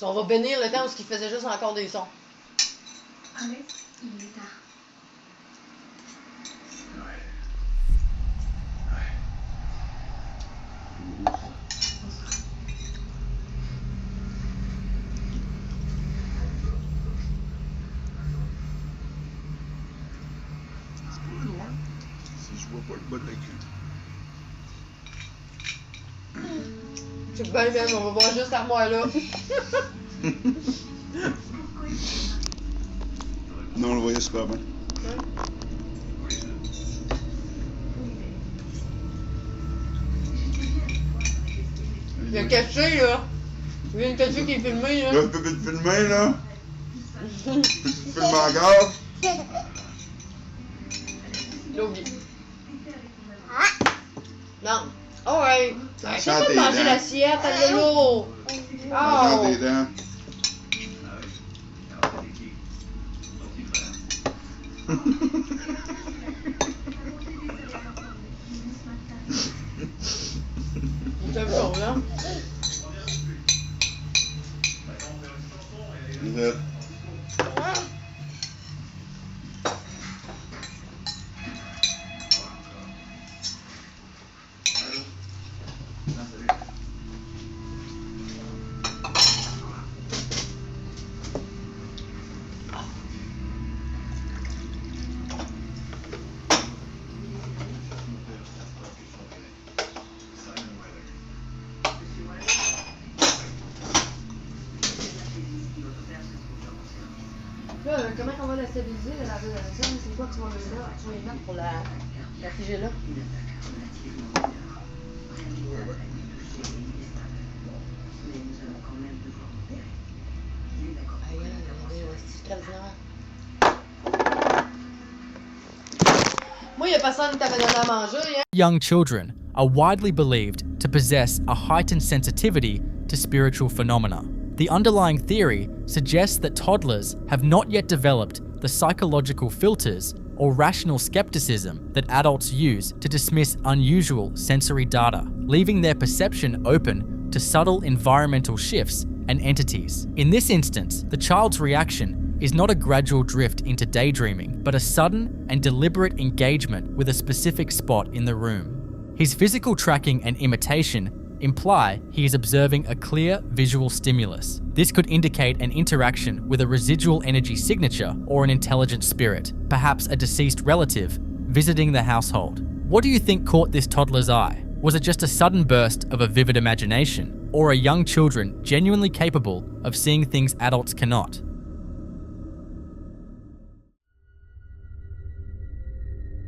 On va bénir le temps où il faisait juste encore des sons. Si je vois pas le bas de la queue. C'est bien, même, on va voir juste l'armoire là. Non, on le voyait super bien. Il a caché là. Il vient de cacher qu'il est filmé là. Là, tu peux te filmer là. Tu filmes encore. L'oublie. Non. Alright. Arrêtez pas de tes manger dents. l'assiette, à l'eau. Prends tes Oh. dents. C'est bon là. Is it? Là, comment on va la stabiliser, la scène? C'est quoi que tu vas mettre là? Tu vas les mettre pour la figer là? Moi, il y a personne qui t'avait donné à manger, hein? Young children are widely believed to possess a heightened sensitivity to spiritual phenomena. The underlying theory suggests that toddlers have not yet developed the psychological filters or rational skepticism that adults use to dismiss unusual sensory data, leaving their perception open to subtle environmental shifts and entities. In this instance, the child's reaction is not a gradual drift into daydreaming, but a sudden and deliberate engagement with a specific spot in the room. His physical tracking and imitation imply he is observing a clear visual stimulus. This could indicate an interaction with a residual energy signature or an intelligent spirit, perhaps a deceased relative, visiting the household. What do you think caught this toddler's eye? Was it just a sudden burst of a vivid imagination, or are young children genuinely capable of seeing things adults cannot?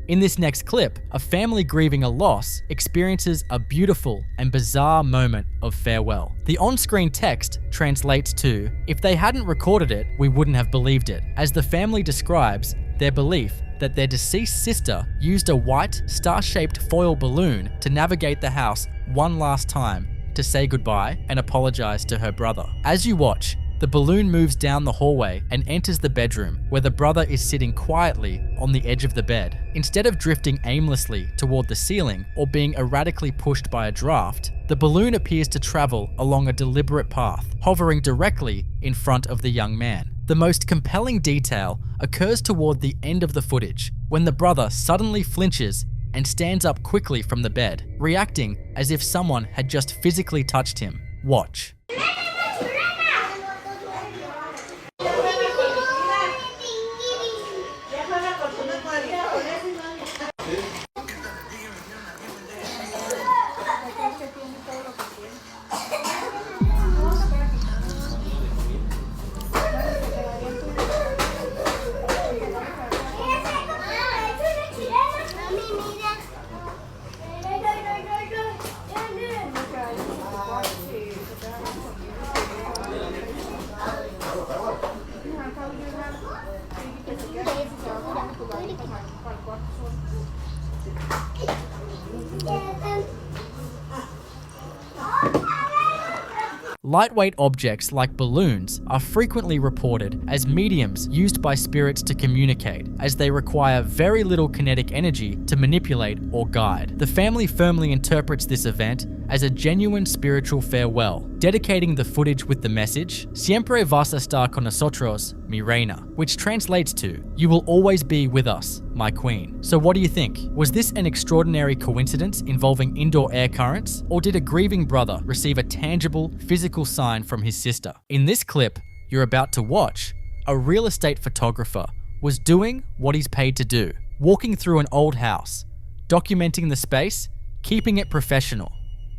In this next clip, a family grieving a loss experiences a beautiful and bizarre moment of farewell. The on-screen text translates to, "If they hadn't recorded it, we wouldn't have believed it," as the family describes their belief that their deceased sister used a white, star-shaped foil balloon to navigate the house one last time to say goodbye and apologize to her brother. As you watch, the balloon moves down the hallway and enters the bedroom, where the brother is sitting quietly on the edge of the bed. Instead of drifting aimlessly toward the ceiling or being erratically pushed by a draft, the balloon appears to travel along a deliberate path, hovering directly in front of the young man. The most compelling detail occurs toward the end of the footage, when the brother suddenly flinches and stands up quickly from the bed, reacting as if someone had just physically touched him. Watch. Lightweight objects like balloons are frequently reported as mediums used by spirits to communicate, as they require very little kinetic energy to manipulate or guide. The family firmly interprets this event as a genuine spiritual farewell, dedicating the footage with the message, "Siempre vas a estar con nosotros, mi reina," which translates to, "You will always be with us, my queen." So what do you think? Was this an extraordinary coincidence involving indoor air currents, or did a grieving brother receive a tangible, physical sign from his sister? In this clip you're about to watch, a real estate photographer was doing what he's paid to do, walking through an old house, documenting the space, keeping it professional.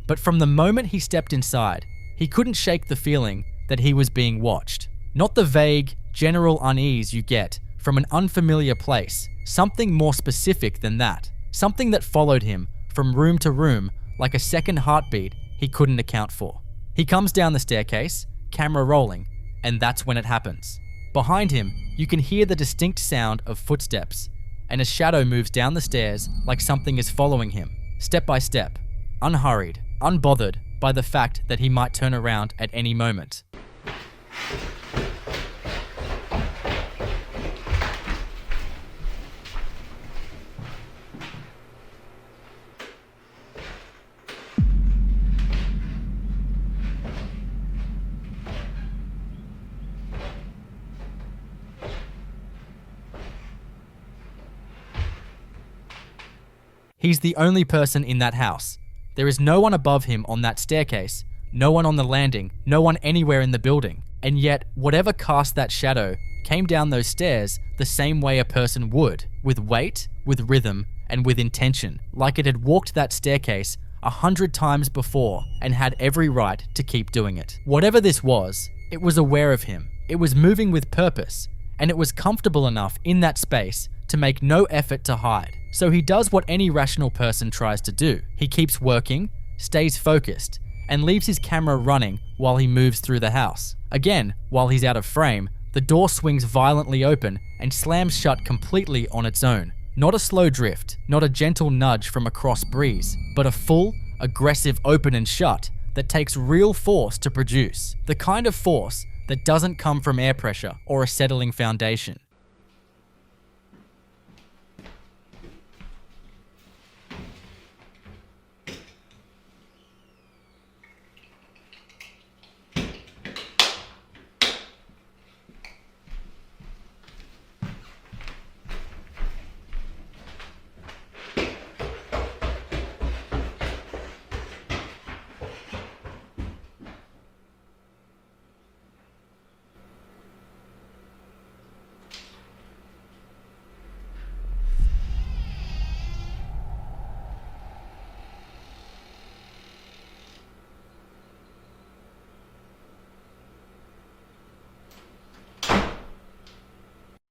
But from the moment he stepped inside, he couldn't shake the feeling that he was being watched. Not the vague, general unease you get from an unfamiliar place, something more specific than that. Something that followed him from room to room like a second heartbeat he couldn't account for. He comes down the staircase, camera rolling, and that's when it happens. Behind him, you can hear the distinct sound of footsteps, and a shadow moves down the stairs like something is following him, step by step, unhurried, unbothered by the fact that he might turn around at any moment. He's the only person in that house. There is no one above him on that staircase, no one on the landing, no one anywhere in the building. And yet, whatever cast that shadow came down those stairs the same way a person would, with weight, with rhythm, and with intention, like it had walked that staircase 100 times before and had every right to keep doing it. Whatever this was, it was aware of him. It was moving with purpose, and it was comfortable enough in that space to make no effort to hide. So he does what any rational person tries to do. He keeps working, stays focused, and leaves his camera running while he moves through the house. Again, while he's out of frame, the door swings violently open and slams shut completely on its own. Not a slow drift, not a gentle nudge from a cross breeze, but a full, aggressive open and shut that takes real force to produce. The kind of force that doesn't come from air pressure or a settling foundation.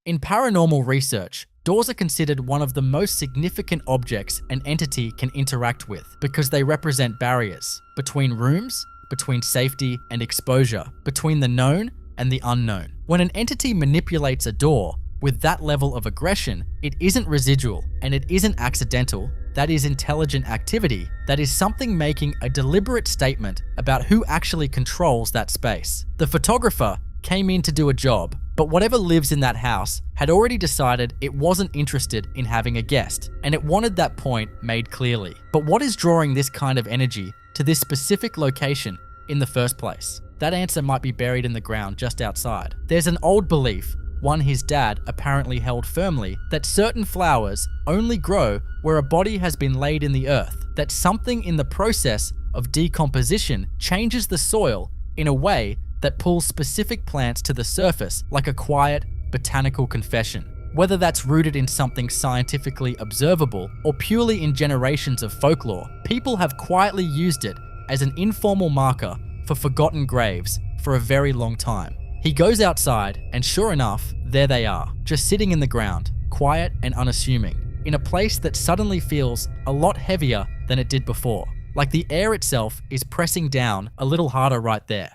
In paranormal research, doors are considered one of the most significant objects an entity can interact with because they represent barriers between rooms, between safety and exposure, between the known and the unknown. When an entity manipulates a door with that level of aggression, it isn't residual and it isn't accidental. That is intelligent activity. That is something making a deliberate statement about who actually controls that space. The photographer came in to do a job, but whatever lives in that house had already decided it wasn't interested in having a guest, and it wanted that point made clearly. But what is drawing this kind of energy to this specific location in the first place? That answer might be buried in the ground just outside. There's an old belief, one his dad apparently held firmly, that certain flowers only grow where a body has been laid in the earth, that something in the process of decomposition changes the soil in a way that pulls specific plants to the surface like a quiet botanical confession. Whether that's rooted in something scientifically observable or purely in generations of folklore, people have quietly used it as an informal marker for forgotten graves for a very long time. He goes outside and sure enough, there they are, just sitting in the ground, quiet and unassuming, in a place that suddenly feels a lot heavier than it did before, like the air itself is pressing down a little harder right there.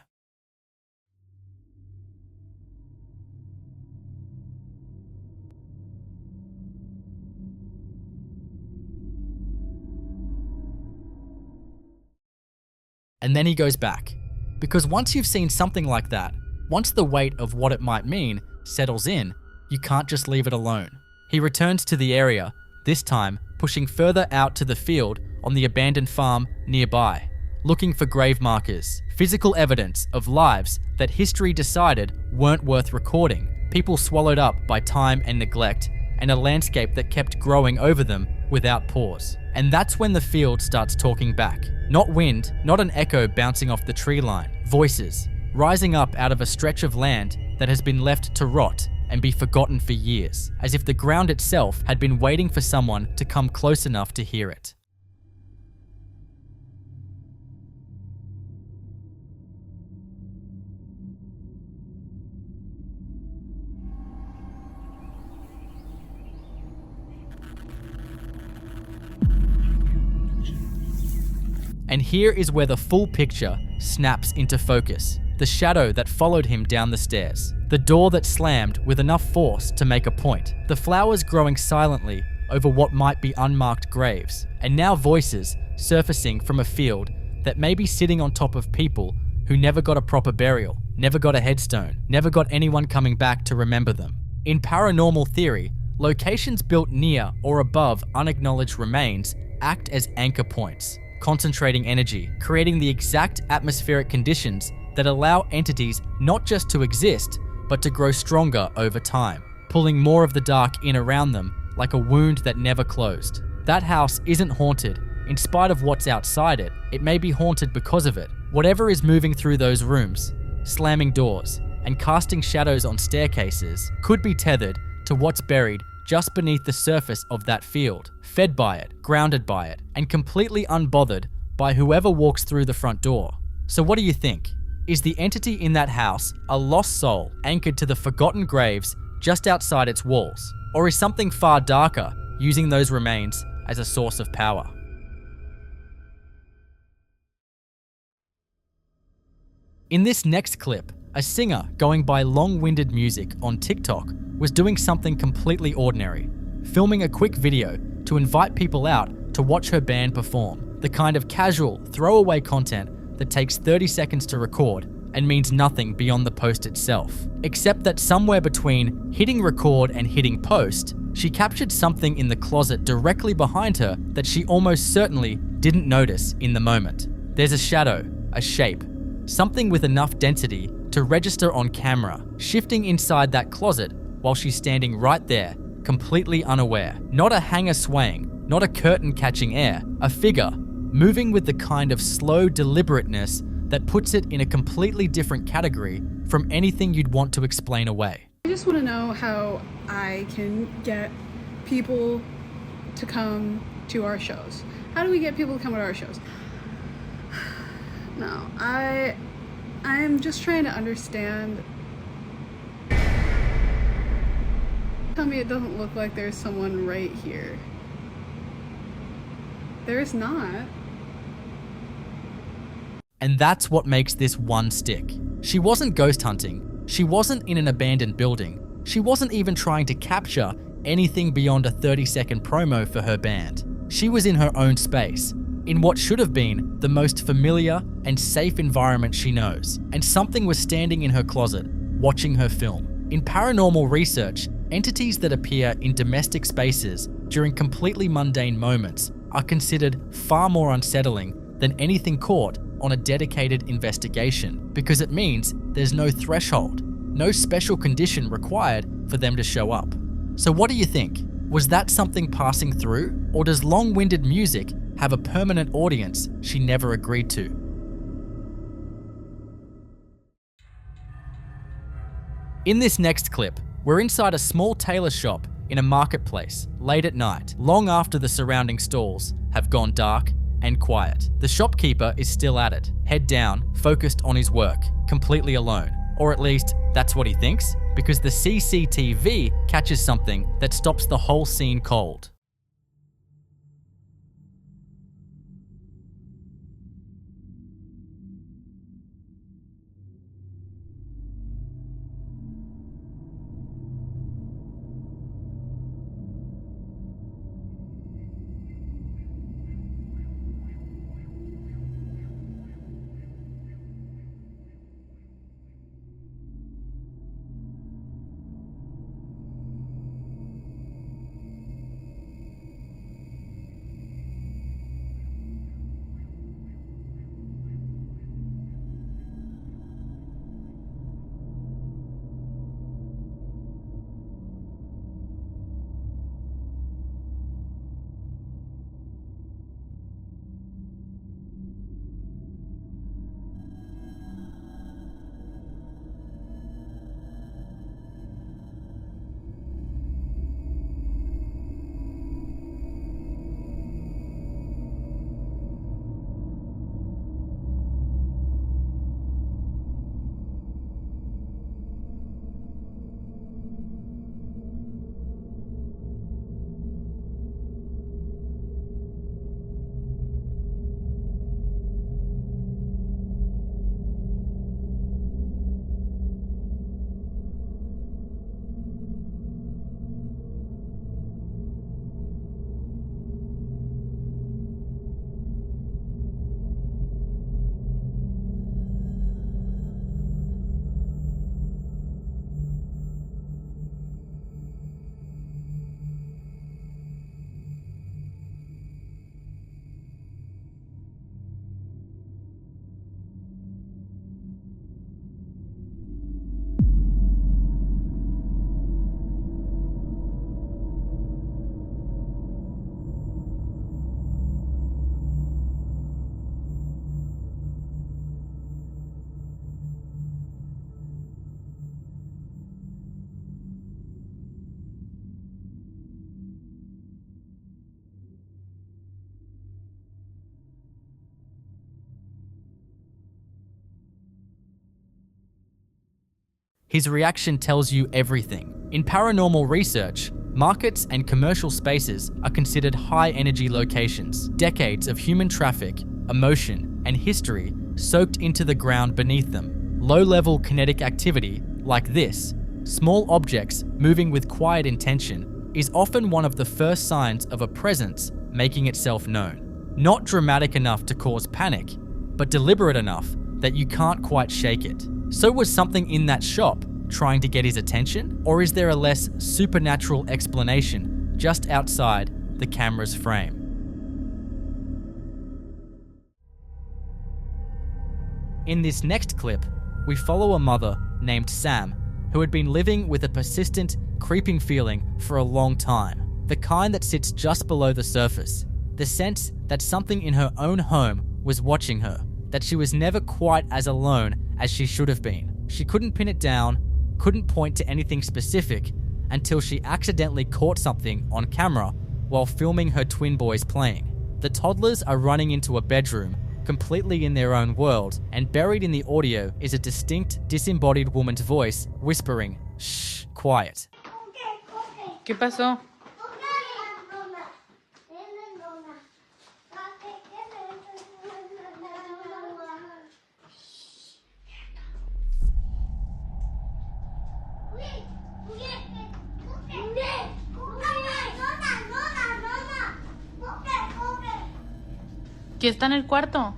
And then he goes back. Because once you've seen something like that, once the weight of what it might mean settles in, you can't just leave it alone. He returns to the area, this time pushing further out to the field on the abandoned farm nearby, looking for grave markers, physical evidence of lives that history decided weren't worth recording, people swallowed up by time and neglect, and a landscape that kept growing over them without pause. And that's when the field starts talking back. Not wind, not an echo bouncing off the tree line. Voices, rising up out of a stretch of land that has been left to rot and be forgotten for years, as if the ground itself had been waiting for someone to come close enough to hear it. And here is where the full picture snaps into focus. The shadow that followed him down the stairs. The door that slammed with enough force to make a point. The flowers growing silently over what might be unmarked graves. And now voices surfacing from a field that may be sitting on top of people who never got a proper burial, never got a headstone, never got anyone coming back to remember them. In paranormal theory, locations built near or above unacknowledged remains act as anchor points, concentrating energy, creating the exact atmospheric conditions that allow entities not just to exist, but to grow stronger over time, pulling more of the dark in around them like a wound that never closed. That house isn't haunted in spite of what's outside it. It may be haunted because of it. Whatever is moving through those rooms, slamming doors, and casting shadows on staircases could be tethered to what's buried just beneath the surface of that field, fed by it, grounded by it, and completely unbothered by whoever walks through the front door. So what do you think? Is the entity in that house a lost soul anchored to the forgotten graves just outside its walls? Or is something far darker using those remains as a source of power? In this next clip, a singer going by long-winded music on TikTok was doing something completely ordinary, filming a quick video to invite people out to watch her band perform, the kind of casual, throwaway content that takes 30 seconds to record and means nothing beyond the post itself. Except that somewhere between hitting record and hitting post, she captured something in the closet directly behind her that she almost certainly didn't notice in the moment. There's a shadow, a shape, something with enough density to register on camera, shifting inside that closet while she's standing right there, completely unaware. Not a hanger swaying, not a curtain catching air, a figure moving with the kind of slow deliberateness that puts it in a completely different category from anything you'd want to explain away. I just want to know how I can get people to come to our shows. How do we get people to come to our shows? No, I'm just trying to understand. Tell me it doesn't look like there's someone right here. There's not. And that's what makes this one stick. She wasn't ghost hunting. She wasn't in an abandoned building. She wasn't even trying to capture anything beyond a 30-second promo for her band. She was in her own space, in what should have been the most familiar and safe environment she knows. And something was standing in her closet, watching her film. In paranormal research, entities that appear in domestic spaces during completely mundane moments are considered far more unsettling than anything caught on a dedicated investigation, because it means there's no threshold, no special condition required for them to show up. So what do you think? Was that something passing through, or does long-winded music have a permanent audience she never agreed to? In this next clip, we're inside a small tailor shop in a marketplace, late at night, long after the surrounding stalls have gone dark and quiet. The shopkeeper is still at it, head down, focused on his work, completely alone. Or at least, that's what he thinks, because the CCTV catches something that stops the whole scene cold. His reaction tells you everything. In paranormal research, markets and commercial spaces are considered high-energy locations. Decades of human traffic, emotion, and history soaked into the ground beneath them. Low-level kinetic activity, like this, small objects moving with quiet intention, is often one of the first signs of a presence making itself known. Not dramatic enough to cause panic, but deliberate enough that you can't quite shake it. So was something in that shop trying to get his attention? Or is there a less supernatural explanation just outside the camera's frame? In this next clip, we follow a mother named Sam who had been living with a persistent, creeping feeling for a long time. The kind that sits just below the surface. The sense that something in her own home was watching her, that she was never quite as alone as she should have been. She couldn't pin it down, couldn't point to anything specific until she accidentally caught something on camera while filming her twin boys playing. The toddlers are running into a bedroom, completely in their own world, and buried in the audio is a distinct, disembodied woman's voice whispering, "Shh, quiet." ¿Qué pasó? ¿Quién está en el cuarto?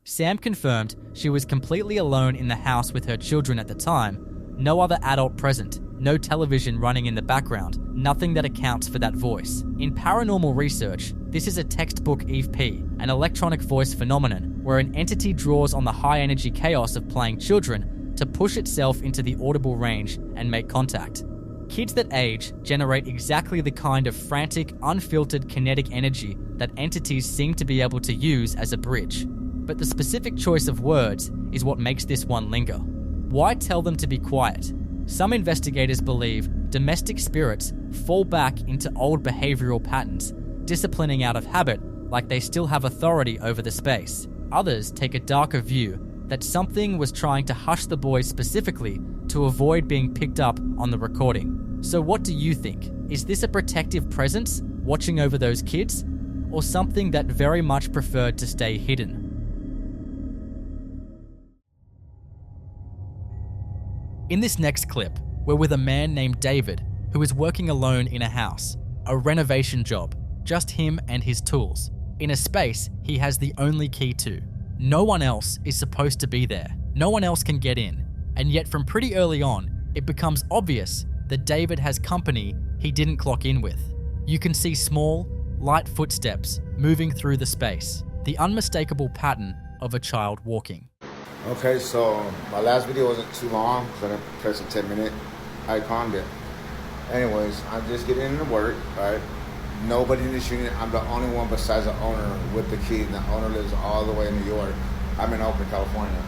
Sam confirmed she was completely alone in the house with her children at the time. No other adult present, no television running in the background, nothing that accounts for that voice. In paranormal research, this is a textbook EVP, an electronic voice phenomenon where an entity draws on the high-energy chaos of playing children to push itself into the audible range and make contact. Kids that age generate exactly the kind of frantic, unfiltered kinetic energy that entities seem to be able to use as a bridge. But the specific choice of words is what makes this one linger. Why tell them to be quiet? Some investigators believe domestic spirits fall back into old behavioral patterns, disciplining out of habit like they still have authority over the space. Others take a darker view that something was trying to hush the boys specifically to avoid being picked up on the recording. So what do you think? Is this a protective presence watching over those kids, or something that very much preferred to stay hidden? In this next clip, we're with a man named David who is working alone in a house, a renovation job, just him and his tools, in a space he has the only key to. No one else is supposed to be there. No one else can get in. And yet from pretty early on, it becomes obvious that David has company he didn't clock in with. You can see small, light footsteps moving through the space, the unmistakable pattern of a child walking. Okay, so my last video wasn't too long because I didn't press a 10-minute icon there. Anyways, I'm just getting into work, right? Nobody in this unit. I'm the only one besides the owner with the key. And the owner lives all the way in New York. I'm in Oakland, California.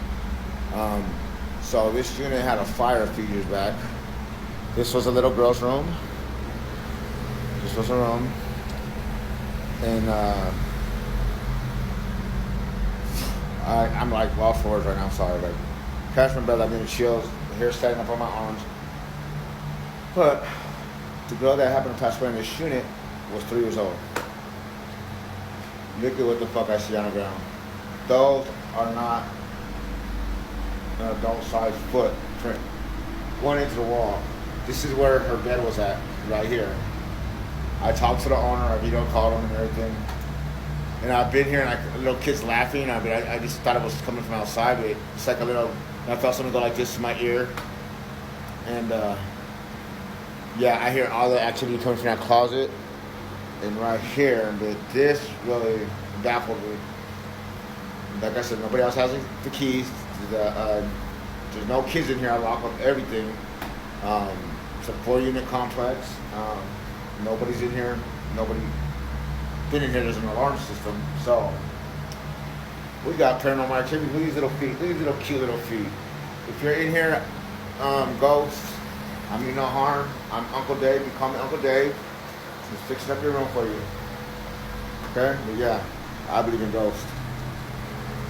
So this unit had a fire a few years back. This was a little girl's room. This was a room. And I'm like lost for words right now, I'm sorry. Like, catch my breath, I'm getting chills, the hair standing up on my arms. But the girl that happened to pass away in this unit was 3 years old. Look at what the fuck I see on the ground. Those are not an adult-sized footprint. Going into the wall. This is where her bed was at, right here. I talked to the owner, I video called him and everything. And I've been here and like little kids laughing. I just thought it was coming from outside, but it's like a little, I felt something go like this in my ear. And yeah, I hear all the activity coming from that closet. And right here, but this really baffled me. Like I said, nobody else has the keys. There's no kids in here. I lock up everything. It's a 4-unit complex. Nobody's in here. Nobody been in here. There's an alarm system. So we got paranormal activity. Look at these little feet. Look at these little cute little feet. If you're in here, ghosts, I mean no harm. I'm Uncle Dave. You call me Uncle Dave. Just fixing up your room for you. Okay? But yeah, I believe in ghosts.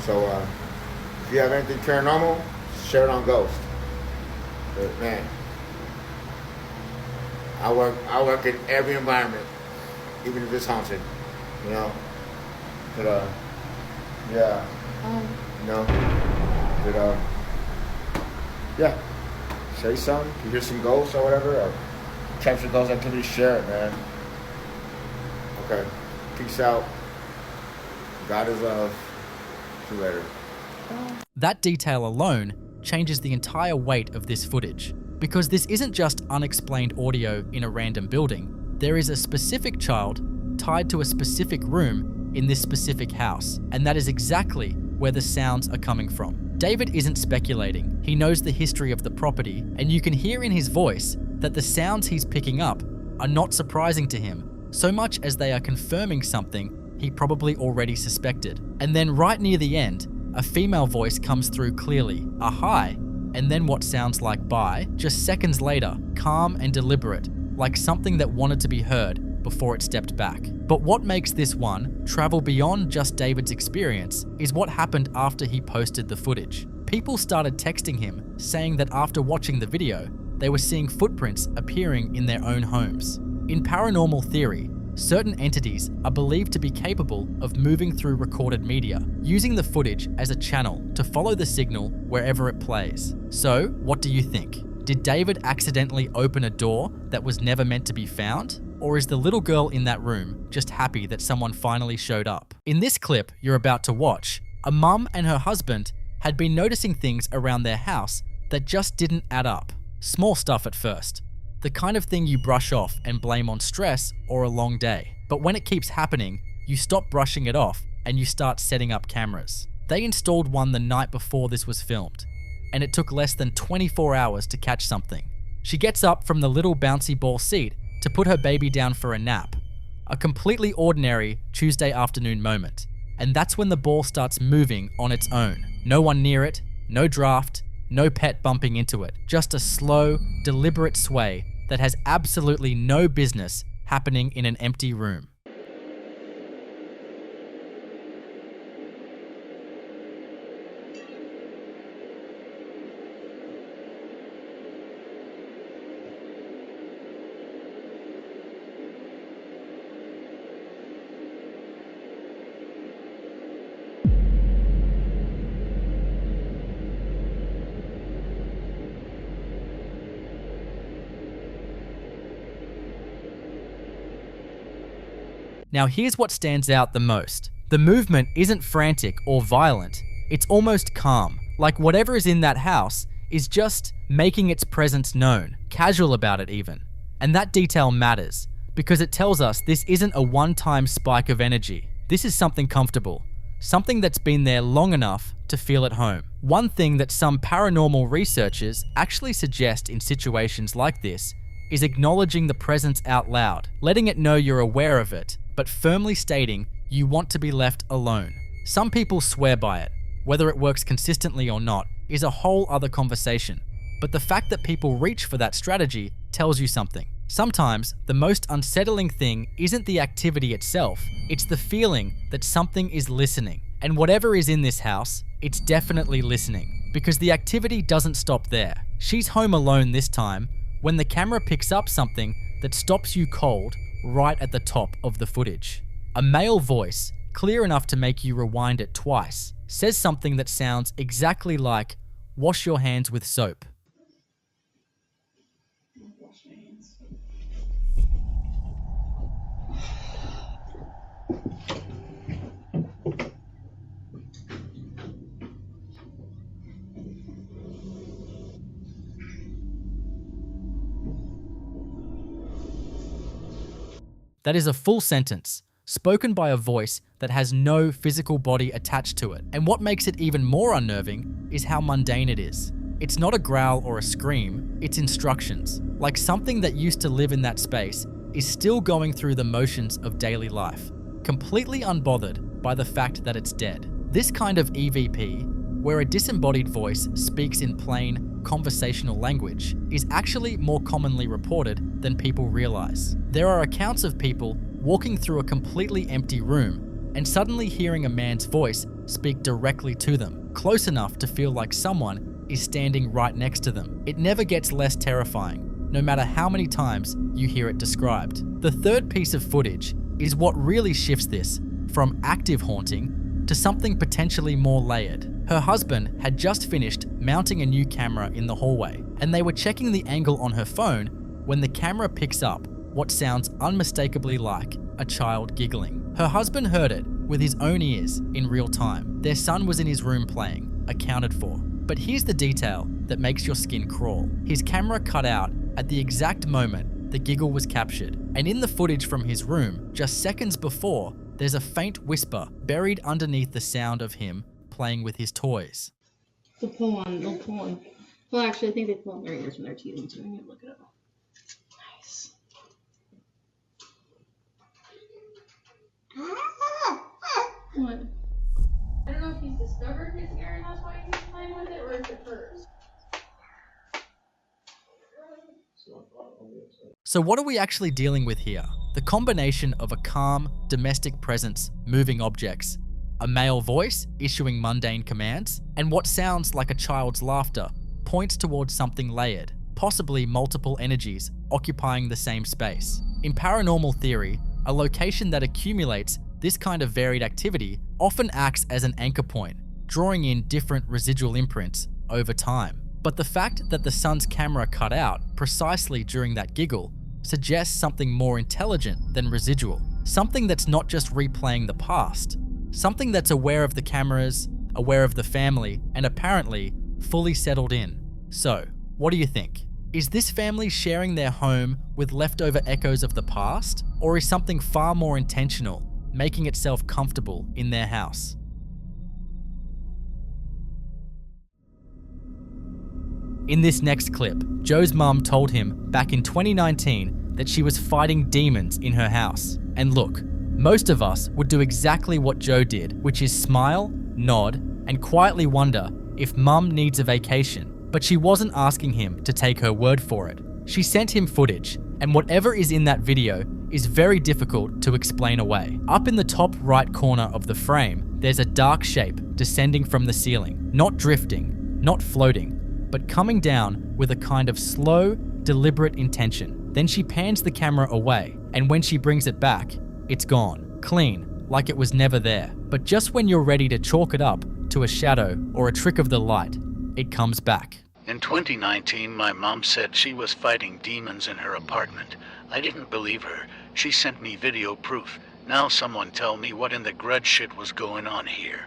So if you have anything paranormal, share it on Ghost. But man, I work in every environment, even if it's haunted, you know. But yeah, you know. But yeah, say something. If you hear some ghosts or whatever, or capture ghost activity, share it, man. Okay, peace out. God is love. See you later. That detail alone changes the entire weight of this footage, because this isn't just unexplained audio in a random building. There is a specific child tied to a specific room in this specific house, and that is exactly where the sounds are coming from. David isn't speculating. He knows the history of the property, and you can hear in his voice that the sounds he's picking up are not surprising to him, so much as they are confirming something he probably already suspected. And then right near the end, a female voice comes through clearly, a hi, and then what sounds like bye, just seconds later, calm and deliberate, like something that wanted to be heard before it stepped back. But what makes this one travel beyond just David's experience is what happened after he posted the footage. People started texting him, saying that after watching the video, they were seeing footprints appearing in their own homes. In paranormal theory, certain entities are believed to be capable of moving through recorded media, using the footage as a channel to follow the signal wherever it plays. So, what do you think? Did David accidentally open a door that was never meant to be found? Or is the little girl in that room just happy that someone finally showed up? In this clip you're about to watch, a mum and her husband had been noticing things around their house that just didn't add up. Small stuff at first. The kind of thing you brush off and blame on stress or a long day. But when it keeps happening, you stop brushing it off and you start setting up cameras. They installed one the night before this was filmed, and it took less than 24 hours to catch something. She gets up from the little bouncy ball seat to put her baby down for a nap. A completely ordinary Tuesday afternoon moment. And that's when the ball starts moving on its own. No one near it, no draft, no pet bumping into it. Just a slow, deliberate sway that has absolutely no business happening in an empty room. Now here's what stands out the most. The movement isn't frantic or violent. It's almost calm, like whatever is in that house is just making its presence known, casual about it even. And that detail matters, because it tells us this isn't a one-time spike of energy. This is something comfortable, something that's been there long enough to feel at home. One thing that some paranormal researchers actually suggest in situations like this is acknowledging the presence out loud, letting it know you're aware of it, but firmly stating you want to be left alone. Some people swear by it. Whether it works consistently or not is a whole other conversation. But the fact that people reach for that strategy tells you something. Sometimes the most unsettling thing isn't the activity itself, it's the feeling that something is listening. And whatever is in this house, it's definitely listening, because the activity doesn't stop there. She's home alone this time when the camera picks up something that stops you cold right at the top of the footage. A male voice, clear enough to make you rewind it twice, says something that sounds exactly like, "Wash your hands with soap." That is a full sentence, spoken by a voice that has no physical body attached to it. And what makes it even more unnerving is how mundane it is. It's not a growl or a scream, it's instructions. Like something that used to live in that space is still going through the motions of daily life, completely unbothered by the fact that it's dead. This kind of EVP, where a disembodied voice speaks in plain, conversational language, is actually more commonly reported than people realize. There are accounts of people walking through a completely empty room and suddenly hearing a man's voice speak directly to them, close enough to feel like someone is standing right next to them. It never gets less terrifying, no matter how many times you hear it described. The third piece of footage is what really shifts this from active haunting to something potentially more layered. Her husband had just finished mounting a new camera in the hallway, and they were checking the angle on her phone when the camera picks up what sounds unmistakably like a child giggling. Her husband heard it with his own ears in real time. Their son was in his room playing, accounted for. But here's the detail that makes your skin crawl. His camera cut out at the exact moment the giggle was captured, and in the footage from his room, just seconds before, there's a faint whisper buried underneath the sound of him playing with his toys. They'll pull on. Well, actually, I think they pull on their ears when they're teething, so I'm gonna look it up. Nice. What? I don't know if he's discovered his ear and that's why he's playing with it, or if it's hers. So what are we actually dealing with here? The combination of a calm, domestic presence moving objects, a male voice issuing mundane commands, and what sounds like a child's laughter points towards something layered, possibly multiple energies occupying the same space. In paranormal theory, a location that accumulates this kind of varied activity often acts as an anchor point, drawing in different residual imprints over time. But the fact that the son's camera cut out precisely during that giggle suggests something more intelligent than residual, something that's not just replaying the past, something that's aware of the cameras, aware of the family, and apparently fully settled in. So, what do you think? Is this family sharing their home with leftover echoes of the past, or is something far more intentional making itself comfortable in their house? In this next clip, Joe's mum told him back in 2019 that she was fighting demons in her house. And look, most of us would do exactly what Joe did, which is smile, nod, and quietly wonder if mum needs a vacation. But she wasn't asking him to take her word for it. She sent him footage, and whatever is in that video is very difficult to explain away. Up in the top right corner of the frame, there's a dark shape descending from the ceiling, not drifting, not floating, but coming down with a kind of slow, deliberate intention. Then she pans the camera away, and when she brings it back, it's gone, clean, like it was never there. But just when you're ready to chalk it up to a shadow or a trick of the light, it comes back. In 2019, my mom said she was fighting demons in her apartment. I didn't believe her. She sent me video proof. Now someone tell me what in the grudge shit was going on here.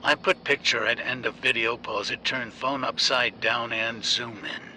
I put picture at end of video, pause it, turn phone upside down and zoom in.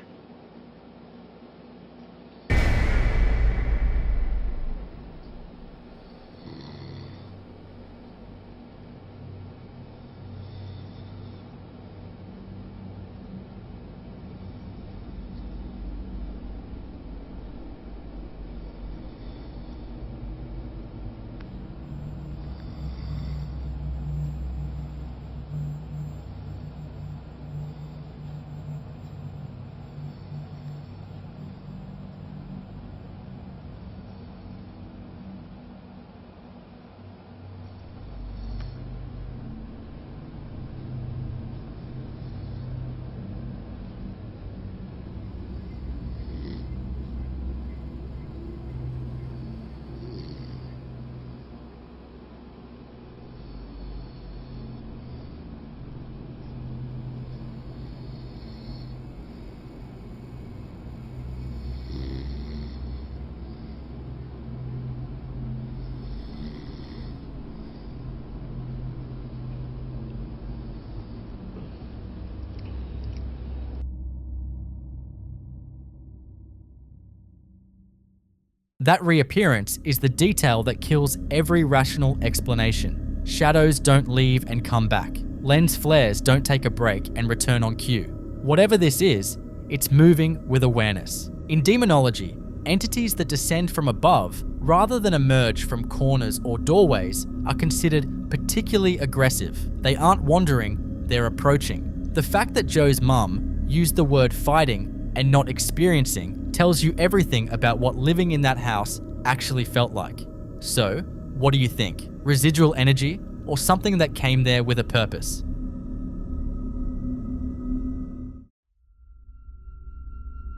That reappearance is the detail that kills every rational explanation. Shadows don't leave and come back. Lens flares don't take a break and return on cue. Whatever this is, it's moving with awareness. In demonology, entities that descend from above rather than emerge from corners or doorways are considered particularly aggressive. They aren't wandering, they're approaching. The fact that Joe's mum used the word fighting and not experiencing tells you everything about what living in that house actually felt like. So, what do you think? Residual energy or something that came there with a purpose.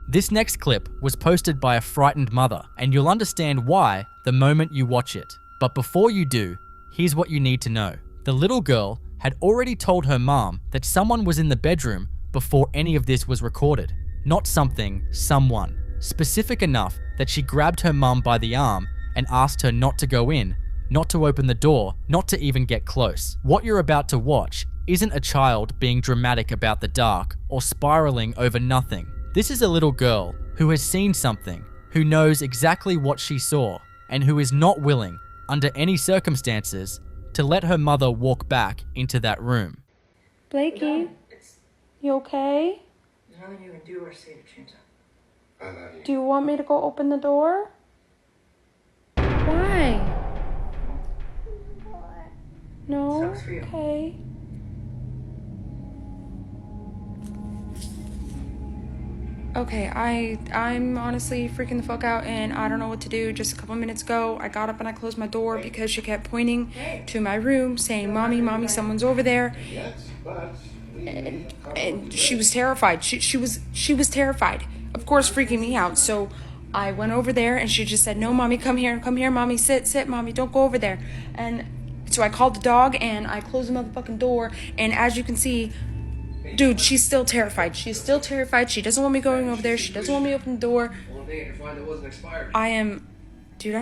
This next clip was posted by a frightened mother, and you'll understand why the moment you watch it. But before you do, here's what you need to know. The little girl had already told her mom that someone was in the bedroom before any of this was recorded. Not something, someone. Specific enough that she grabbed her mom by the arm and asked her not to go in, not to open the door, not to even get close. What you're about to watch isn't a child being dramatic about the dark or spiraling over nothing. This is a little girl who has seen something, who knows exactly what she saw, and who is not willing, under any circumstances, to let her mother walk back into that room. Blakey, you okay? There's nothing you can do or say to change that. Do you want me to go open the door? Why? No? Sucks for you. Okay. Okay, I'm honestly freaking the fuck out and I don't know what to do. Just a couple minutes ago, I got up and I closed my door because she kept pointing to my room saying, Mommy, someone's over there. And she was terrified. She was terrified. Of course, freaking me out. So I went over there and she just said, no, Mommy, come here, Mommy, sit, Mommy, don't go over there. And so I called the dog and I closed the motherfucking door. And as you can see, dude, she's still terrified. She doesn't want me going over there. She doesn't want me to open the door. I'm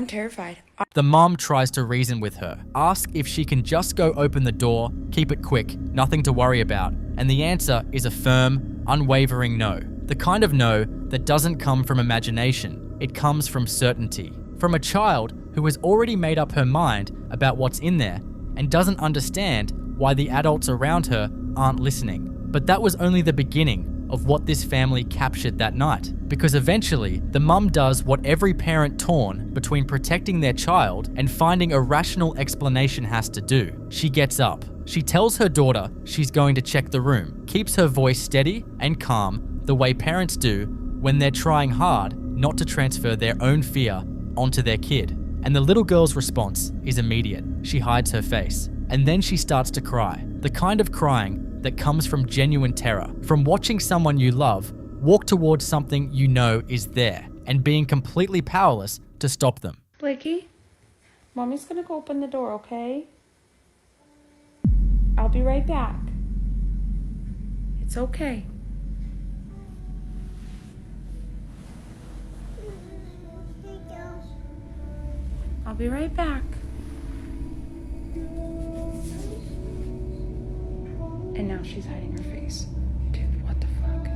terrified. The mom tries to reason with her, ask if she can just go open the door, keep it quick, nothing to worry about. And the answer is a firm, unwavering no. The kind of no that doesn't come from imagination. It comes from certainty. From a child who has already made up her mind about what's in there and doesn't understand why the adults around her aren't listening. But that was only the beginning of what this family captured that night. Because eventually, the mum does what every parent torn between protecting their child and finding a rational explanation has to do. She gets up. She tells her daughter she's going to check the room, keeps her voice steady and calm the way parents do when they're trying hard not to transfer their own fear onto their kid. And the little girl's response is immediate. She hides her face. And then she starts to cry. The kind of crying that comes from genuine terror, from watching someone you love walk towards something you know is there and being completely powerless to stop them. Blakey, Mommy's gonna go open the door, okay? I'll be right back. It's okay. I'll be right back. And now she's hiding her face. Dude, what the fuck?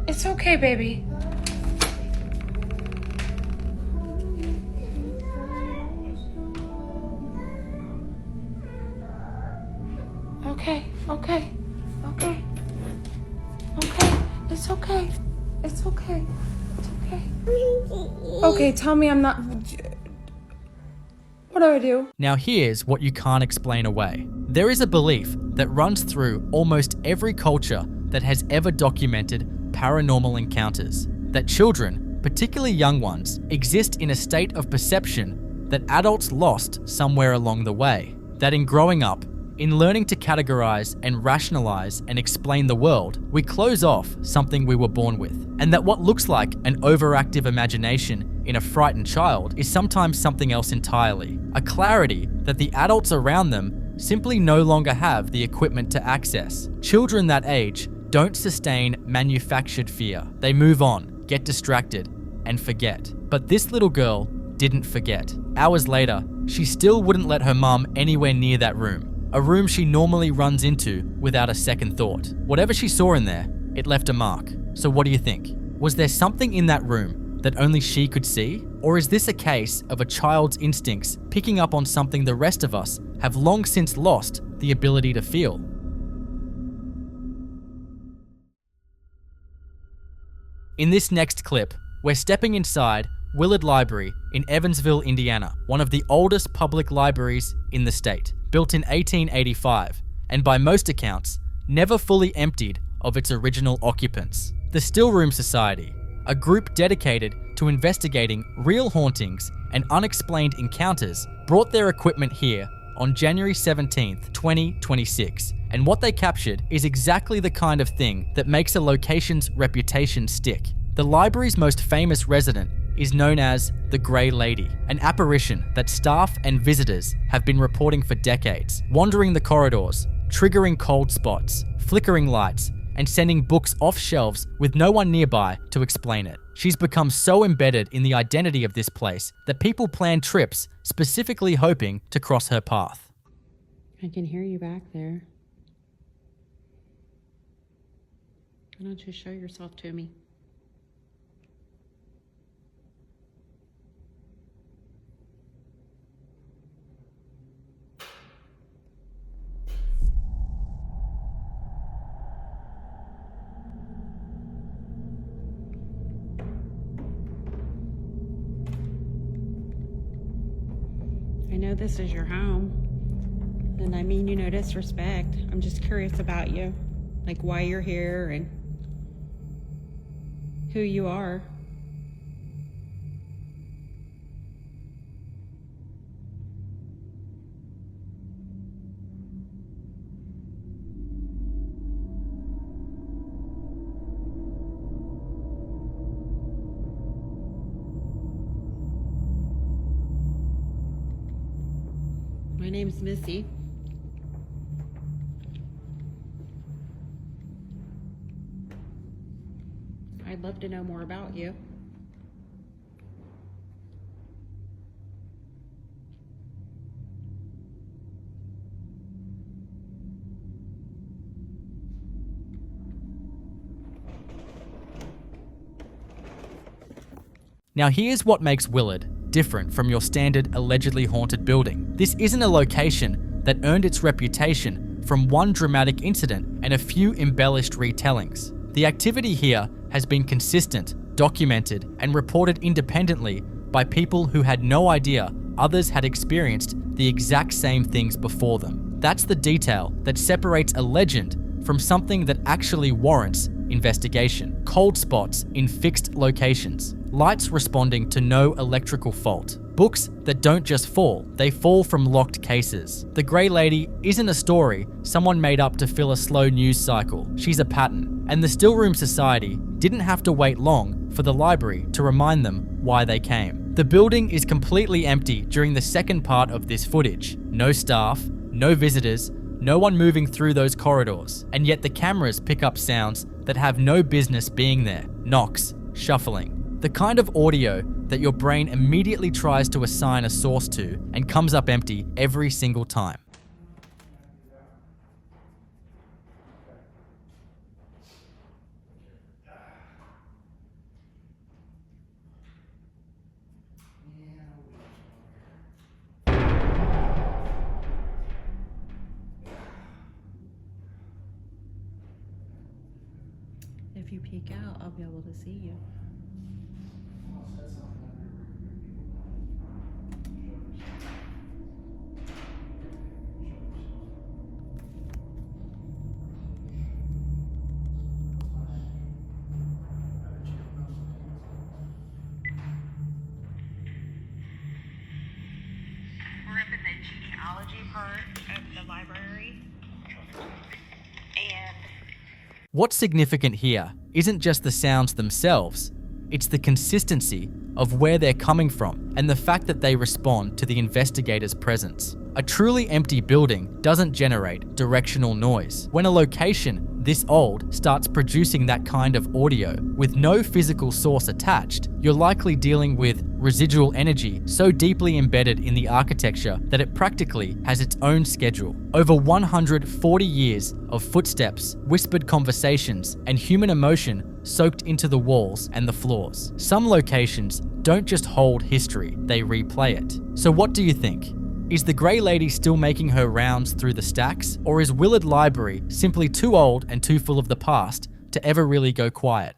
It's okay, baby. Okay. It's okay. It's okay. Okay, tell me I'm not... What do I do? Now here's what you can't explain away. There is a belief that runs through almost every culture that has ever documented paranormal encounters. That children, particularly young ones, exist in a state of perception that adults lost somewhere along the way. That in growing up, in learning to categorize and rationalize and explain the world, we close off something we were born with. And that what looks like an overactive imagination in a frightened child is sometimes something else entirely. A clarity that the adults around them simply no longer have the equipment to access. Children that age don't sustain manufactured fear. They move on, get distracted, and forget. But this little girl didn't forget. Hours later, she still wouldn't let her mum anywhere near that room. A room she normally runs into without a second thought. Whatever she saw in there, it left a mark. So what do you think? Was there something in that room that only she could see? Or is this a case of a child's instincts picking up on something the rest of us have long since lost the ability to feel? In this next clip, we're stepping inside Willard Library in Evansville, Indiana, one of the oldest public libraries in the state, built in 1885, and by most accounts, never fully emptied of its original occupants. The Stillroom Society, a group dedicated to investigating real hauntings and unexplained encounters, brought their equipment here on January 17th, 2026, and what they captured is exactly the kind of thing that makes a location's reputation stick. The library's most famous resident is known as the Grey Lady, an apparition that staff and visitors have been reporting for decades, wandering the corridors, triggering cold spots, flickering lights, and sending books off shelves with no one nearby to explain it. She's become so embedded in the identity of this place that people plan trips specifically hoping to cross her path. I can hear you back there. Why don't you show yourself to me? I know this is your home, and I mean you no disrespect. I'm just curious about you, like why you're here and who you are. My name's Missy. I'd love to know more about you. Now here's what makes Willard different from your standard allegedly haunted building. This isn't a location that earned its reputation from one dramatic incident and a few embellished retellings. The activity here has been consistent, documented, and reported independently by people who had no idea others had experienced the exact same things before them. That's the detail that separates a legend from something that actually warrants investigation. Cold spots in fixed locations, lights responding to no electrical fault, books that don't just fall, they fall from locked cases. The Grey Lady isn't a story someone made up to fill a slow news cycle. She's a pattern, and the Stillroom Society didn't have to wait long for the library to remind them why they came. The building is completely empty during the second part of this footage. No staff, no visitors, no one moving through those corridors, and yet the cameras pick up sounds that have no business being there. Knocks, shuffling. The kind of audio that your brain immediately tries to assign a source to and comes up empty every single time. If you peek out, I'll be able to see you. We're up in the genealogy part of the library, and What's significant here isn't just the sounds themselves, it's the consistency of where they're coming from and the fact that they respond to the investigator's presence. A truly empty building doesn't generate directional noise. When a location this old starts producing that kind of audio with no physical source attached, you're likely dealing with residual energy so deeply embedded in the architecture that it practically has its own schedule. Over 140 years of footsteps, whispered conversations, and human emotion soaked into the walls and the floors. Some locations don't just hold history, they replay it. So what do you think? Is the Grey Lady still making her rounds through the stacks, or is Willard Library simply too old and too full of the past to ever really go quiet?